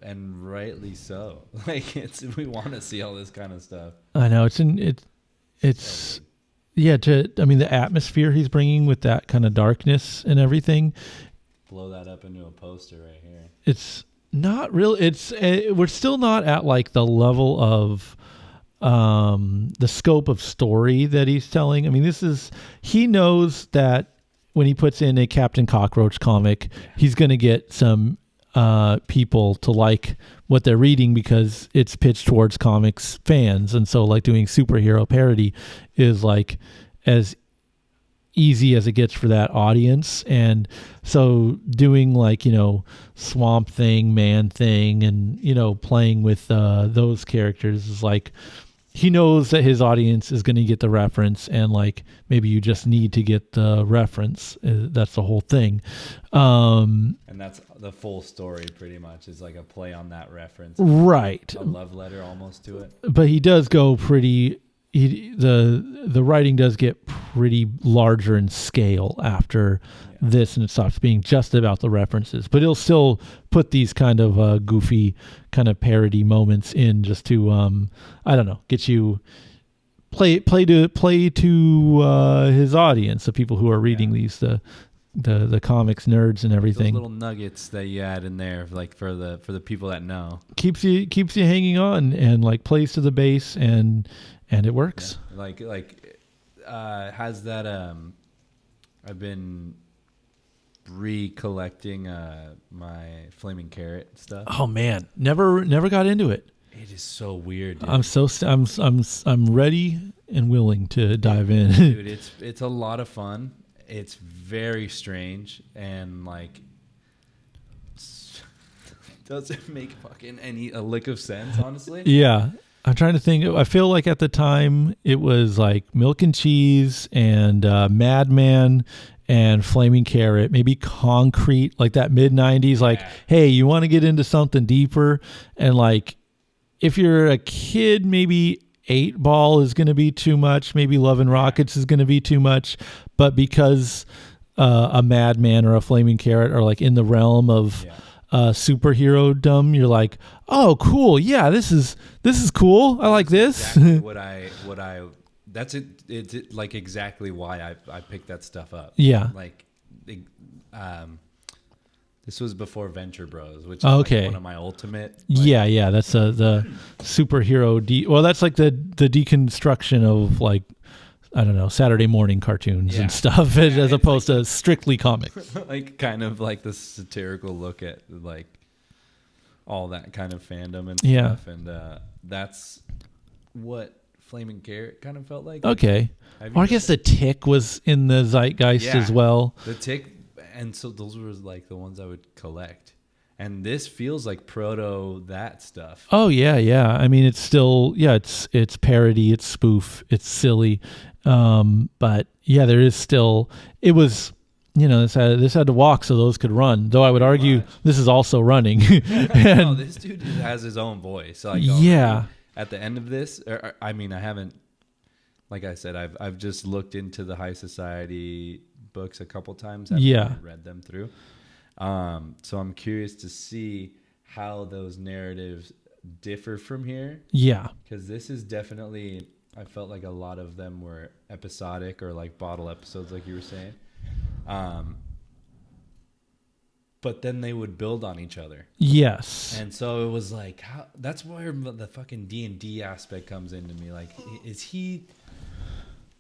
and rightly so. Like, we want to see all this kind of stuff. I know it's I mean, the atmosphere he's bringing with that kind of darkness and everything. Blow that up into a poster right here. It's not real. We're still not at like the level of the scope of story that he's telling. I mean, he knows that when he puts in a Captain Cockroach comic, he's going to get some people to like what they're reading because it's pitched towards comics fans. And so like doing superhero parody is like as easy as it gets for that audience. And so doing like, you know, Swamp Thing, Man Thing, and, you know, playing with those characters is like, he knows that his audience is going to get the reference, and like maybe you just need to get the reference. That's the whole thing. And that's the full story pretty much, is like a play on that reference. Right. A love letter almost to it. But he does go pretty the writing does get pretty larger in scale after this, and it stops being just about the references. But he'll still put these kind of goofy kind of parody moments in just to I don't know, get you play to his audience, the people who are reading these the comics nerds and everything. Those little nuggets that you add in there, like for the people that know, keeps you hanging on and like plays to the base and it works. Yeah. Has that I've been recollecting my Flaming Carrot stuff. Oh man, never got into it. It is so weird, dude. I'm ready and willing to dive in. Dude, it's a lot of fun. It's very strange and like doesn't make fucking a lick of sense, honestly. Yeah. I'm trying to think. I feel like at the time it was like Milk and Cheese and Madman and Flaming Carrot, maybe Concrete, like that mid-90s, like, hey, you want to get into something deeper? And like, if you're a kid, maybe 8 Ball is going to be too much. Maybe Love and Rockets is going to be too much. But because a Madman or a Flaming Carrot are like in the realm of superhero dumb, you're like, oh, cool. Yeah, this is cool. I like this. Exactly what I that's it. It's like exactly why I picked that stuff up. Yeah. Like, this was before Venture Bros, which is like one of my ultimate. Like, yeah. That's the superhero. Well, that's like the deconstruction of like, I don't know, Saturday morning cartoons and stuff, as opposed to strictly comics. Like kind of like the satirical look at like all that kind of fandom and stuff, and that's what Flaming Carrot kind of felt like. Okay. Or I guess the Tick was in the zeitgeist as well. The Tick, and so those were like the ones I would collect. And this feels like proto that stuff. Oh yeah. I mean, it's still it's parody, it's spoof, it's silly, but yeah, there is still. It was, this had to walk so those could run. Though I would argue this is also running. No, this dude has his own voice. Like, at the end of this, I mean, I haven't, like I said, I've just looked into the High Society books a couple times. I've read them through. So I'm curious to see how those narratives differ from here. Yeah. Because this is definitely, I felt like a lot of them were episodic or like bottle episodes, like you were saying. But then they would build on each other. Yes. And so it was like, that's where the fucking D&D aspect comes into me. Like,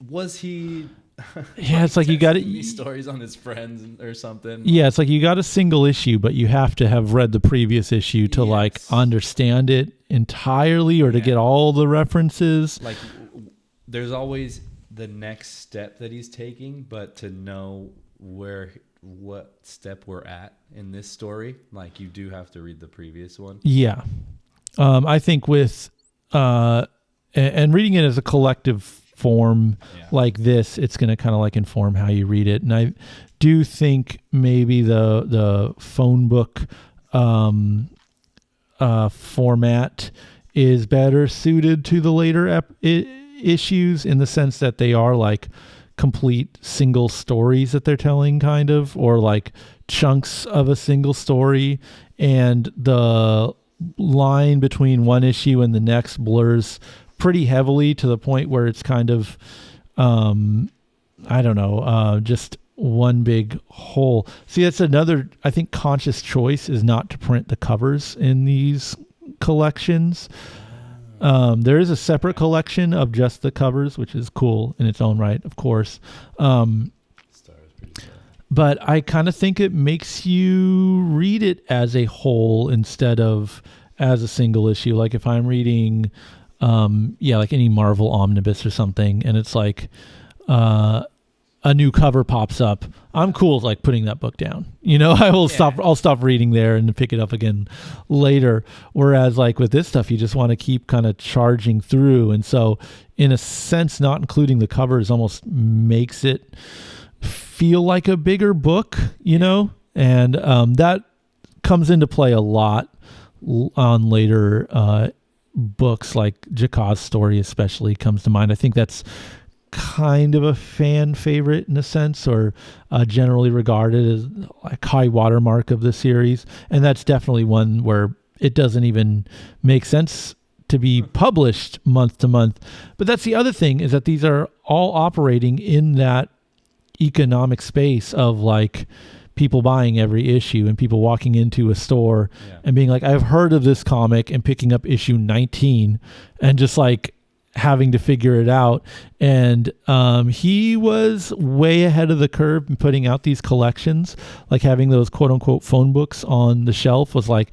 was he... Yeah, it's like you got these stories on his friends or something. Yeah, it's like you got a single issue, but you have to have read the previous issue to like understand it entirely or to get all the references. Like, there's always the next step that he's taking, but to know what step we're at in this story, like, you do have to read the previous one. Yeah. I think with and reading it as a collective form like this, it's going to kind of like inform how you read it. And I do think maybe the phone book format is better suited to the later issues, in the sense that they are like complete single stories that they're telling, kind of, or like chunks of a single story, and the line between one issue and the next blurs pretty heavily to the point where it's kind of just one big hole. See, that's another, I think, conscious choice, is not to print the covers in these collections. There is a separate collection of just the covers, which is cool in its own right, of course. But I kind of think it makes you read it as a whole instead of as a single issue. Like if I'm reading, like any Marvel omnibus or something, and it's like a new cover pops up, I'm cool with like putting that book down. I'll stop reading there and pick it up again later. Whereas like with this stuff, you just want to keep kind of charging through. And so in a sense, not including the covers almost makes it feel like a bigger book, and that comes into play a lot on later books, like Jakka's story especially comes to mind. I think that's kind of a fan favorite in a sense, or generally regarded as like high watermark of the series. And that's definitely one where it doesn't even make sense to be published month to month. But that's the other thing, is that these are all operating in that economic space of like people buying every issue and people walking into a store and being like, I've heard of this comic, and picking up issue 19 and just like having to figure it out. And he was way ahead of the curve in putting out these collections. Like having those quote unquote phone books on the shelf was like,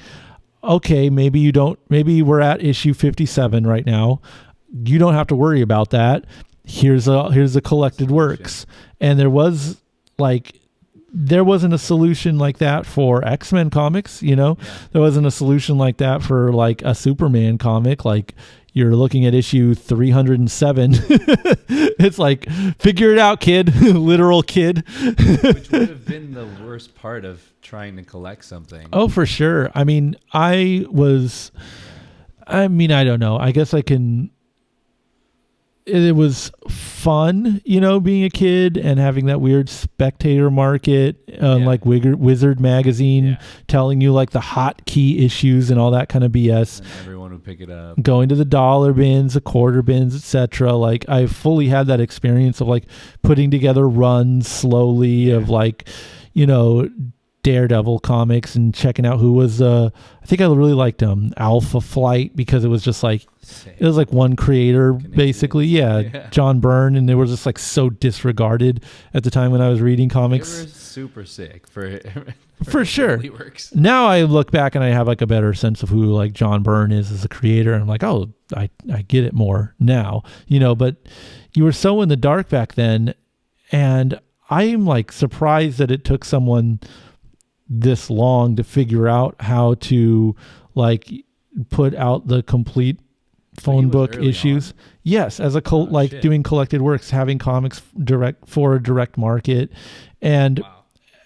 okay, maybe we're at issue 57 right now. You don't have to worry about that. Here's the collected works. And there wasn't a solution like that for X-Men comics, There wasn't a solution like that for like a Superman comic. Like you're looking at issue 307. It's like, figure it out, kid. Literal kid. Which would have been the worst part of trying to collect something. Oh, for sure. I mean, I don't know. I guess it was fun, being a kid and having that weird spectator market, like Wizard magazine telling you like the hot key issues and all that kind of BS. And everyone would pick it up. Going to the dollar bins, the quarter bins, etc. Like I fully had that experience of like putting together runs slowly of like, Daredevil comics and checking out who was I think I really liked Alpha Flight, because it was just like it was like one creator basically, John Byrne, and they were just like so disregarded at the time when I was reading comics. They were super sick for sure. Now I look back and I have like a better sense of who like John Byrne is as a creator, and I'm like, oh, I get it more now, but you were so in the dark back then, and I am like surprised that it took someone this long to figure out how to like put out the complete phone book issues. On. Yes, as a doing collected works, having comics for a direct market. And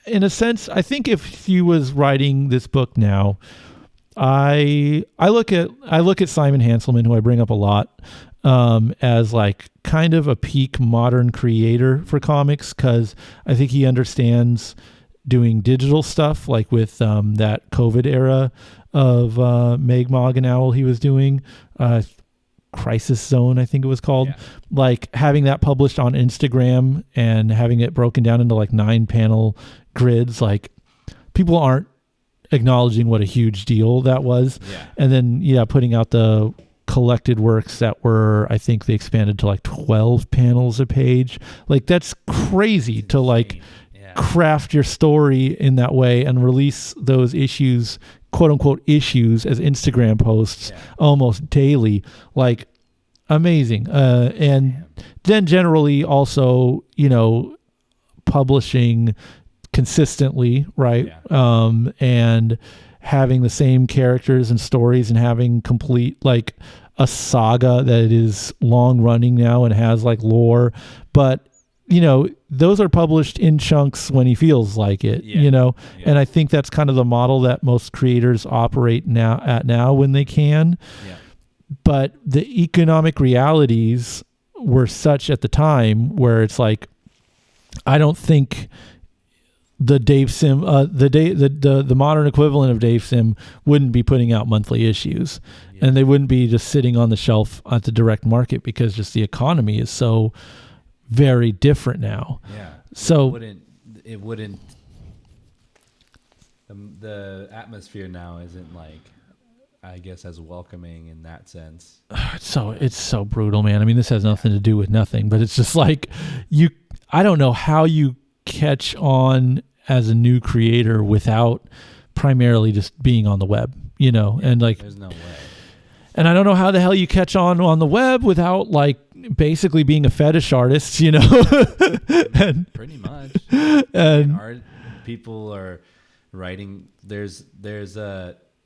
in a sense, I think if he was writing this book now, I look at Simon Hanselman, who I bring up a lot, as like kind of a peak modern creator for comics, because I think he understands doing digital stuff, like with that COVID era of Meg Mog and Owl he was doing, Crisis Zone, I think it was called, like having that published on Instagram and having it broken down into like 9-panel grids. Like people aren't acknowledging what a huge deal that was. And then putting out the collected works that were, I think they expanded to like 12 panels a page. Like that's crazy to like craft your story in that way and release those issues, quote unquote issues, as Instagram posts almost daily. Like amazing. And then generally also, publishing consistently, right? And having the same characters and stories and having complete like a saga that is long running now and has like lore, but those are published in chunks when he feels like it, and I think that's kind of the model that most creators operate now when they can. But the economic realities were such at the time where it's like, I don't think the Dave Sim, the modern equivalent of Dave Sim wouldn't be putting out monthly issues, and they wouldn't be just sitting on the shelf at the direct market, because just the economy is so very different now. So it wouldn't the atmosphere now isn't like, I guess, as welcoming in that sense. It's so brutal, man. I mean, this has nothing to do with nothing, but it's just like I don't know how you catch on as a new creator without primarily just being on the web, and like there's no way. And I don't know how the hell you catch on the web without like basically being a fetish artist, and pretty much. And art people are writing. There's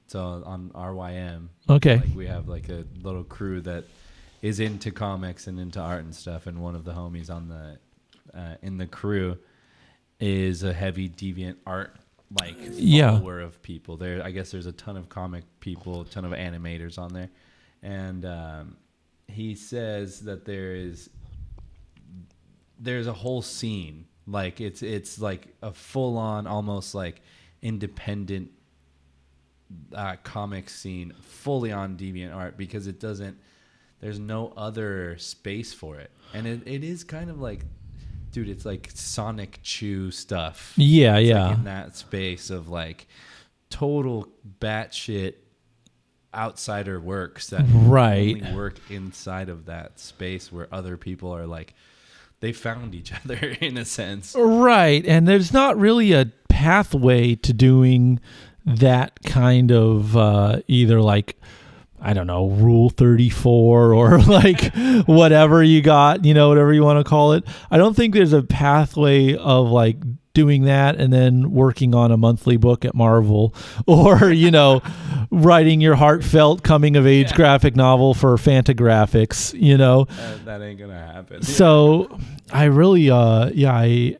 so on RYM. Okay. Like we have like a little crew that is into comics and into art and stuff, and one of the homies on the in the crew is a heavy deviant art follower of people. There, I guess there's a ton of comic people, a ton of animators on there, and he says that there's a whole scene, like it's like a full on, almost like independent comic scene, fully on deviant art, because there's no other space for it, and it is kind of like, dude, it's like Sonic Chew stuff. Yeah, it's yeah. Like in that space of total batshit outsider works that only work inside of that space where other people are like, they found each other in a sense. Right. And there's not really a pathway to doing that kind of either I don't know, Rule 34 or whatever you got, whatever you want to call it. I don't think there's a pathway of doing that and then working on a monthly book at Marvel, or writing your heartfelt coming of age graphic novel for Fantagraphics. That ain't gonna happen. So I really I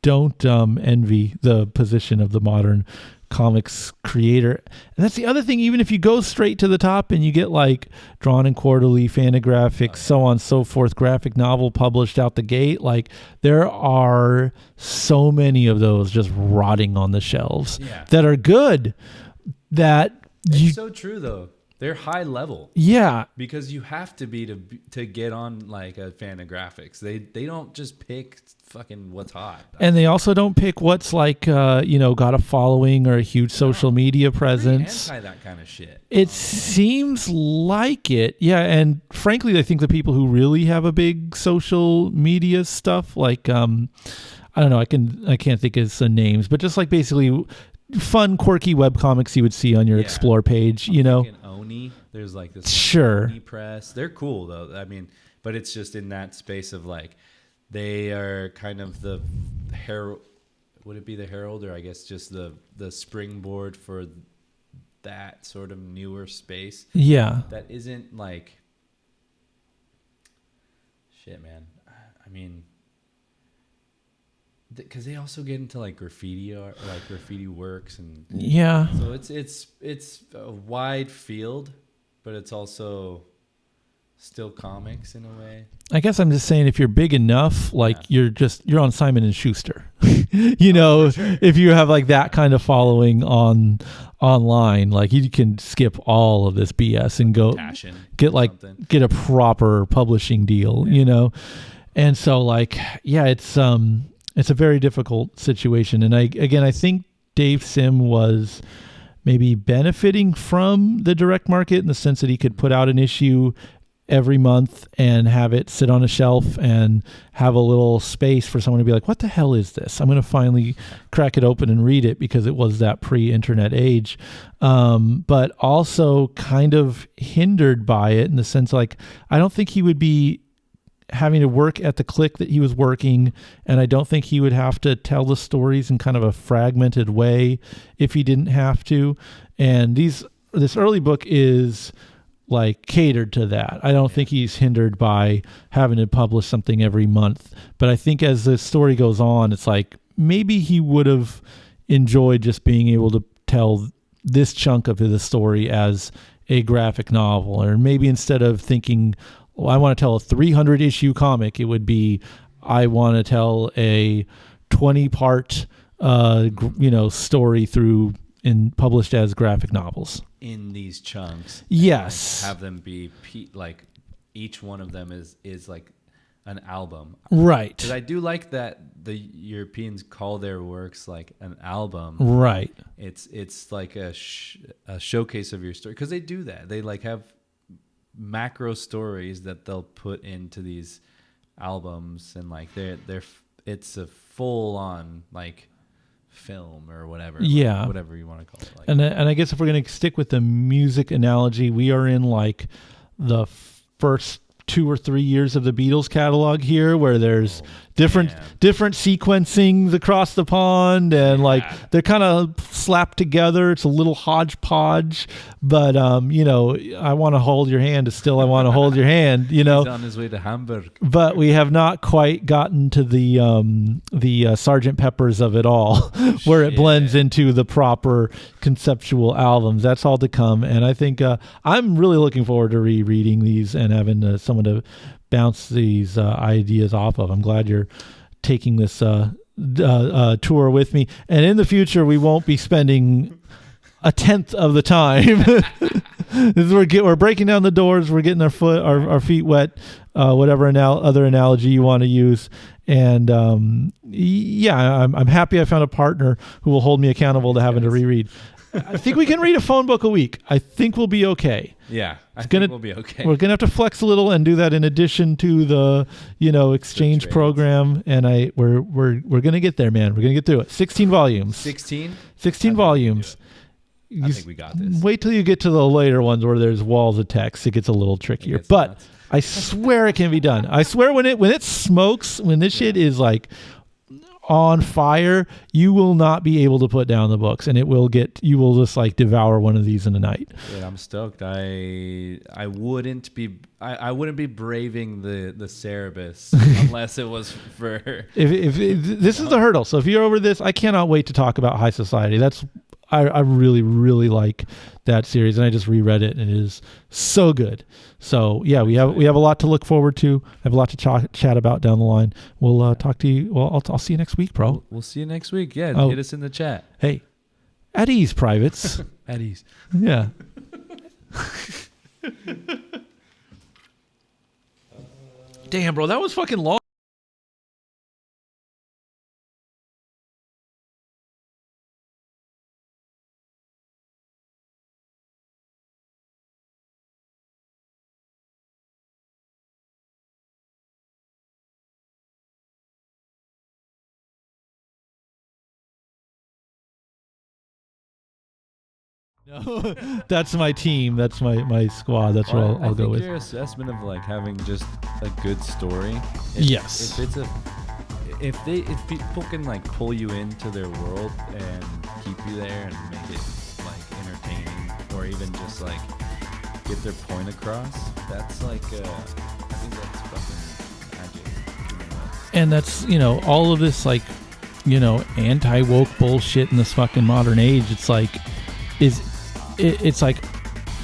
don't envy the position of the modern comics creator. And that's the other thing, even if you go straight to the top and you get like Drawn and Quarterly, Fantagraphics, so on and so forth, graphic novel published out the gate, like there are so many of those just rotting on the shelves that are good. It's so true though. They're high level. Yeah. Because you have to be to get on like a Fantagraphics. They don't just pick fucking what's hot. And they also don't pick what's like got a following or a huge social media presence. Anti that kind of shit. It seems like it. Yeah, and frankly I think the people who really have a big social media stuff, like I don't know, I can't think of some names, but just like basically fun, quirky webcomics you would see on your Explore page, Oni, there's like this Sure. Oni press. They're cool though. I mean, but it's just in that space of like they are kind of the herald. Would it be the herald, or I guess just the springboard for that sort of newer space? Yeah. That isn't like shit, man. I mean, because they also get into like graffiti art, like graffiti works, and so it's a wide field, but it's also still comics in a way. I guess I'm just saying, if you're big enough, like you're on Simon and Schuster, if you have like that kind of following online, like you can skip all of this BS and go get a proper publishing deal, and so like it's a very difficult situation. And I think Dave Sim was maybe benefiting from the direct market in the sense that he could put out an issue every month and have it sit on a shelf and have a little space for someone to be like, what the hell is this? I'm going to finally crack it open and read it, because it was that pre-internet age. But also kind of hindered by it in the sense, like, I don't think he would be having to work at the click that he was working, and I don't think he would have to tell the stories in kind of a fragmented way if he didn't have to. And this early book is like catered to that. I don't think he's hindered by having to publish something every month, but I think as the story goes on, it's like maybe he would have enjoyed just being able to tell this chunk of the story as a graphic novel, or maybe instead of thinking, I want to tell a 300 issue comic, it would be, I want to tell a 20-part, story through and published as graphic novels in these chunks. Yes. Like have them be like each one of them is like an album. Right. Because I do like that the Europeans call their works like an album. Right. It's like a showcase of your story, because they do that. They like have macro stories that they'll put into these albums, and like it's a full on like film or whatever. Yeah. Like, whatever you want to call it. Like, and I guess if we're going to stick with the music analogy, we are in like the first 2 or 3 years of the Beatles catalog here, where there's different sequencings across the pond, and like they're kind of slapped together. It's a little hodgepodge, but I want to hold your hand is still I want to hold your hand. He's on his way to Hamburg, but we have not quite gotten to the Sgt. Pepper's of it all, where it blends into the proper conceptual albums. That's all to come, and I think I'm really looking forward to rereading these and having someone to bounce these ideas off of. I'm glad you're taking this tour with me, and in the future we won't be spending a tenth of the time. We're breaking down the doors, we're getting our feet wet, whatever other analogy you want to use. And I'm happy I found a partner who will hold me accountable to having to reread. I think we can read a phone book a week. I think we'll be okay. Yeah, I think we'll be okay. We're gonna have to flex a little and do that in addition to the exchange program. And we're gonna get there, man. We're gonna get through it. 16 volumes. 16 volumes. I think we got this. Wait till you get to the later ones where there's walls of text. It gets a little trickier, but nuts. I swear it can be done. I swear when it smokes, when this shit is like on fire, you will not be able to put down the books, and you will just like devour one of these in a night. Yeah, I'm stoked. I wouldn't be braving the Cerebus unless it was for if this is the hurdle. So if you're over this, I cannot wait to talk about High Society. I really, really like that series, and I just reread it, and it is so good. So yeah, we have a lot to look forward to. I have a lot to chat about down the line. We'll talk to you. Well, I'll see you next week, bro. We'll see you next week. Yeah, hit us in the chat. Hey, at ease, privates. At ease. Yeah. Damn, bro, that was fucking long. No, that's my team. That's my squad. That's what I'll go with. Your assessment of like having just a good story. Yes. If people can like pull you into their world and keep you there and make it like entertaining, or even just like get their point across, that's like I think that's fucking magic. And that's all of this like anti-woke bullshit in this fucking modern age. It's like it's like,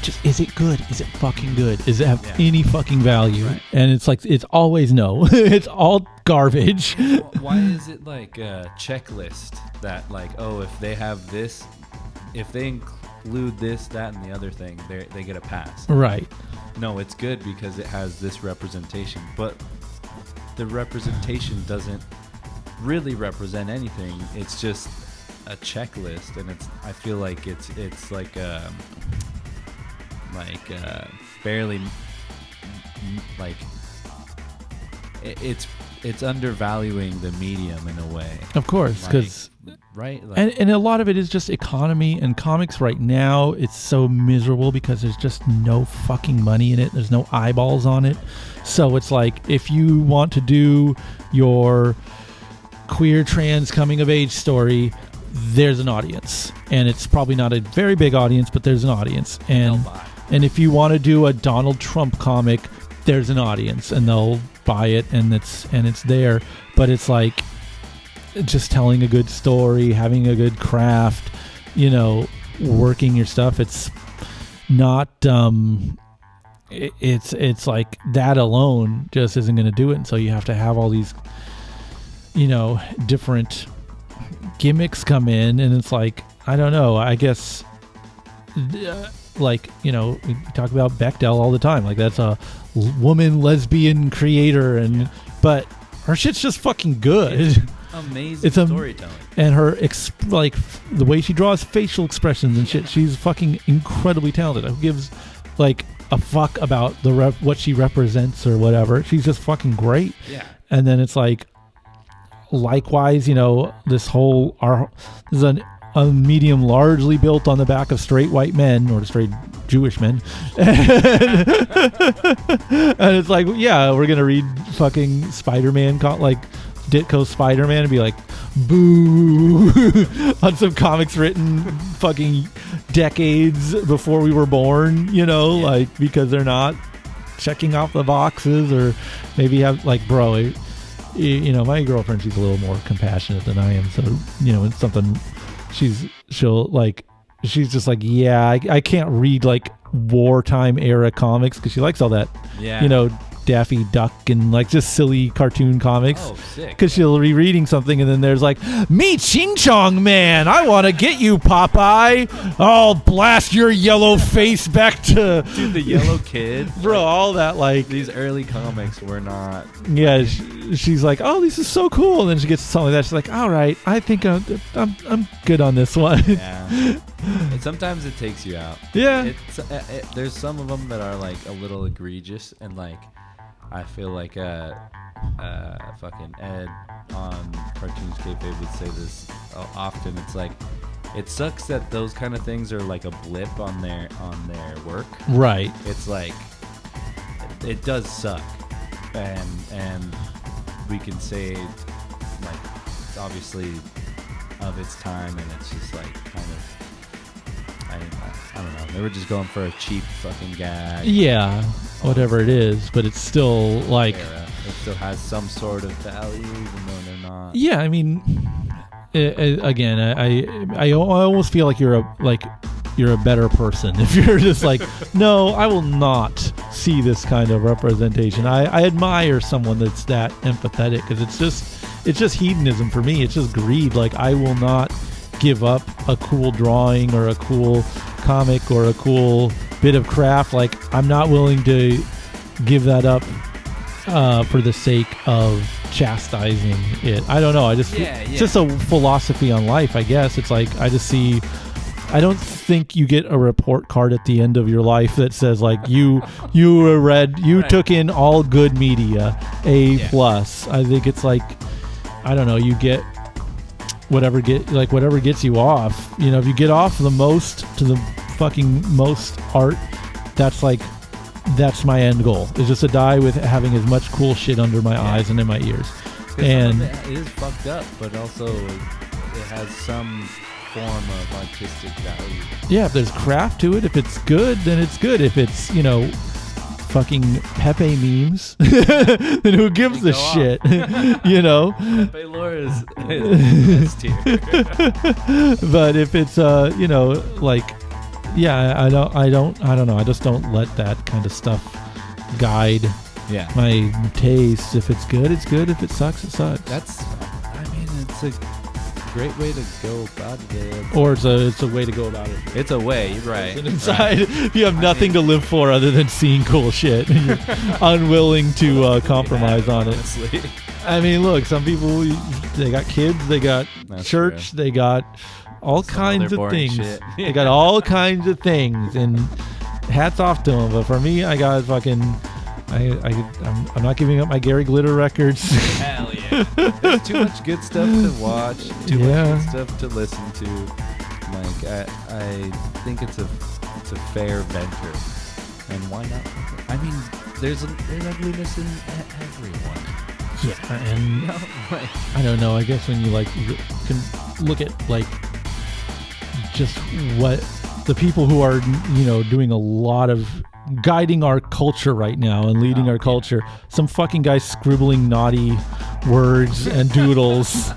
just, is it good? Is it fucking good? Does it have any fucking value? Right. And it's like, it's always no. It's all garbage. Why is it like a checklist that like, oh, if they have this, if they include this, that, and the other thing, they get a pass? Right. No, it's good because it has this representation, but the representation doesn't really represent anything. It's just a checklist, and I feel like it's like barely like it's undervaluing the medium in a way. Of course, because right, and a lot of it is just economy and comics right now. It's so miserable because there's just no fucking money in it. There's no eyeballs on it. So it's like, if you want to do your queer trans coming of age story, there's an audience, and it's probably not a very big audience, but there's an audience. And if you want to do a Donald Trump comic, there's an audience, and they'll buy it, and it's there. But it's like just telling a good story, having a good craft, working your stuff. It's not it's like that alone just isn't going to do it. And so you have to have all these different gimmicks come in, and it's like, I don't know, I guess like we talk about Bechdel all the time, like that's a woman lesbian creator, but her shit's just fucking good. It's amazing storytelling, and her like the way she draws facial expressions and shit, she's fucking incredibly talented. Who gives like a fuck about what she represents or whatever? She's just fucking great. Yeah. And then it's like, likewise, this is a medium largely built on the back of straight white men, or straight Jewish men. And it's like, yeah, we're going to read fucking Spider-Man, like Ditko Spider-Man, and be like, boo, on some comics written fucking decades before we were born, like, because they're not checking off the boxes, or maybe have like, bro, my girlfriend, she's a little more compassionate than I am. So, it's something she's just like, yeah, I can't read like wartime era comics, because she likes all that, Daffy Duck and like just silly cartoon comics. Oh, sick. Because she'll be reading something, and then there's like, me Ching Chong Man, I want to get you, Popeye. I'll blast your yellow face back to... Dude, the Yellow Kid. Bro, all that like... These early comics were not... Yeah, she's like, oh, this is so cool. And then she gets to something like that. She's like, all right, I think I'm good on this one. Yeah. And sometimes it takes you out. Yeah. There's some of them that are like a little egregious, and like... I feel like fucking Ed on Cartoons Kayfabe would say this often. It's like, it sucks that those kind of things are like a blip on their work. Right. It's like, it does suck, and we can say like it's obviously of its time, and it's just like kind of, I don't know. They were just going for a cheap fucking gag. Yeah, whatever it is, but it's still like it still has some sort of value, even though they're not. Yeah, I mean, again, I almost feel like you're a better person if you're just like, no, I will not see this kind of representation. I admire someone that's that empathetic, because it's just hedonism for me. It's just greed. Like, I will not give up a cool drawing or a cool comic or a cool bit of craft. Like, I'm not willing to give that up for the sake of chastising it. I don't know. It's just a philosophy on life, I guess. It's like, I don't think you get a report card at the end of your life that says like you took in all good media, A+. I think it's like, I don't know, you get whatever gets you off. You know, if you get off the most to the fucking most art, that's my end goal. Is just to die with having as much cool shit under my eyes and in my ears. And it is fucked up, but also it has some form of artistic value. Yeah, if there's craft to it, if it's good, then it's good. If it's, fucking Pepe memes, then who gives a shit? Pepe lore is best tier. But if it's I don't know. I just don't let that kind of stuff guide my taste. If it's good, it's good. If it sucks, it sucks. It's a great way to go about it. Or it's a way to go about it. It's a way, right? Inside, if you have nothing to live for other than seeing cool shit, and you're unwilling to compromise on it. Honestly. I mean, look, some people, they got kids, they got church, they got all kinds of things. They got all kinds of things, and hats off to them. But for me, I got fucking... I'm not giving up my Gary Glitter records. Hell yeah. There's too much good stuff to watch, too much good stuff to listen to. Like, I think it's a fair venture. And why not? I mean, there's ugliness in everyone. Yeah, and I don't know, I guess when you can look at just what the people who are, doing a lot of guiding our culture right now and leading our culture. Some fucking guy scribbling naughty words and doodles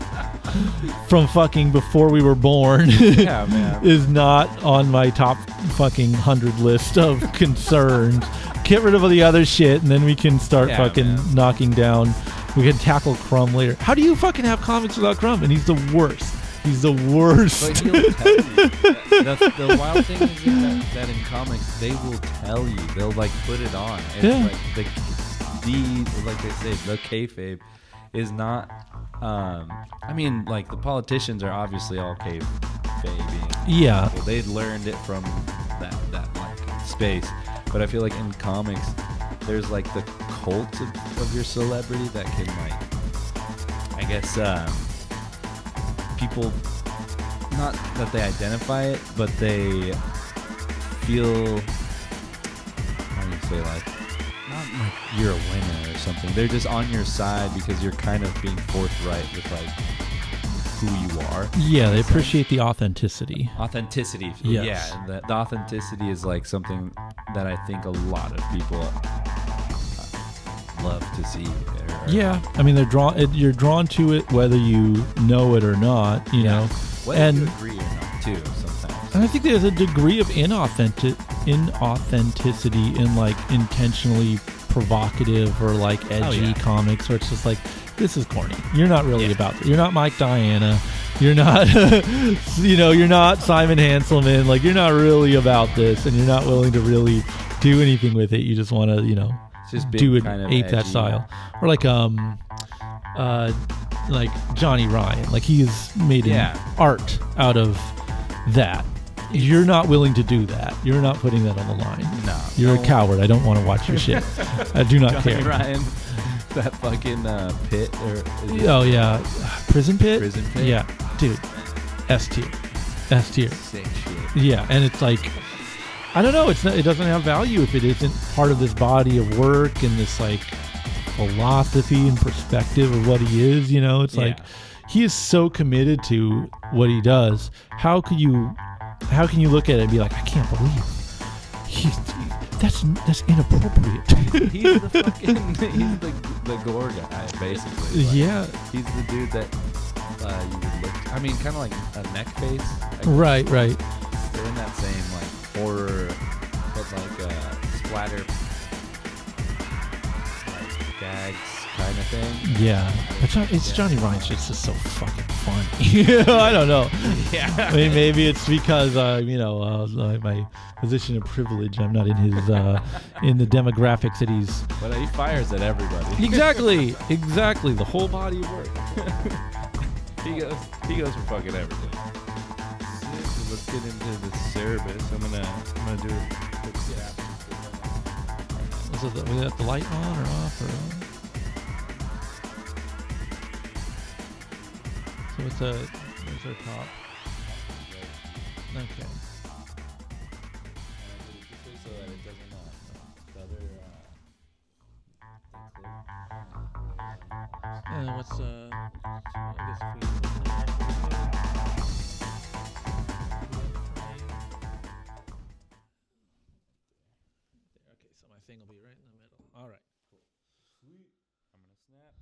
from fucking before we were born is not on my top fucking 100 list of concerns. Get rid of all the other shit, and then we can start knocking down. We can tackle Crumb later. How do you fucking have comics without Crumb? And he's the worst. He's the worst. But he'll tell you. The wild thing is that in comics, they will tell you. They'll put it on. And like they say, the kayfabe is not. The politicians are obviously all kayfabing. Yeah. Well, they'd learned it from that space. But I feel like in comics, there's the cult of your celebrity that can I guess. People, not that they identify it, but they feel, how do you say, not like you're a winner or something. They're just on your side because you're kind of being forthright with who you are. Yeah, they appreciate the authenticity. Authenticity. Yes. Yeah, and the authenticity is something that I think a lot of people love to see. Yeah, I mean you're drawn to it whether you know it or not, know. Whether you agree or not too sometimes. And I think there's a degree of inauthenticity in intentionally provocative or edgy comics where it's just this is corny. You're not really about it. You're not Mike Diana. You're not you're not Simon Hanselman. You're not really about this, and you're not willing to really do anything with it. You just want to, just do it, kind of ape edgy. that style, or Johnny Ryan, he's made an art out of that. You're not willing to do that. You're not putting that on the line. No, you're a coward. I don't want to watch your shit. I do not Johnny care. Ryan, that fucking pit prison pit. Prison pit. Yeah, dude, S tier. Sick shit. Yeah, and it's I don't know. It doesn't have value if it isn't part of this body of work and this philosophy and perspective of what he is. It's he is so committed to what he does. How can you look at it and be like, I can't believe that's inappropriate. He's the fucking the gore guy, basically. Like, yeah, he's the dude that you would look. I mean, kind of like a neck face. Right. They're in that same like horror, but like splatter, like gags kind of thing. Yeah, but Johnny Ryan's just so fucking funny. I don't know. Yeah. I mean, maybe it's because my position of privilege. I'm not in his in the demographics that he's. But he fires at everybody. Exactly. The whole body of work. He goes for fucking everything. So let's get into the Cerebus. I'm gonna do a quick snap. Was that the light on or off or? So what's our top? Okay. So that it doesn't the other what's I guess okay, so my thing will be right in the middle. All right. Sweet. I'm gonna snap.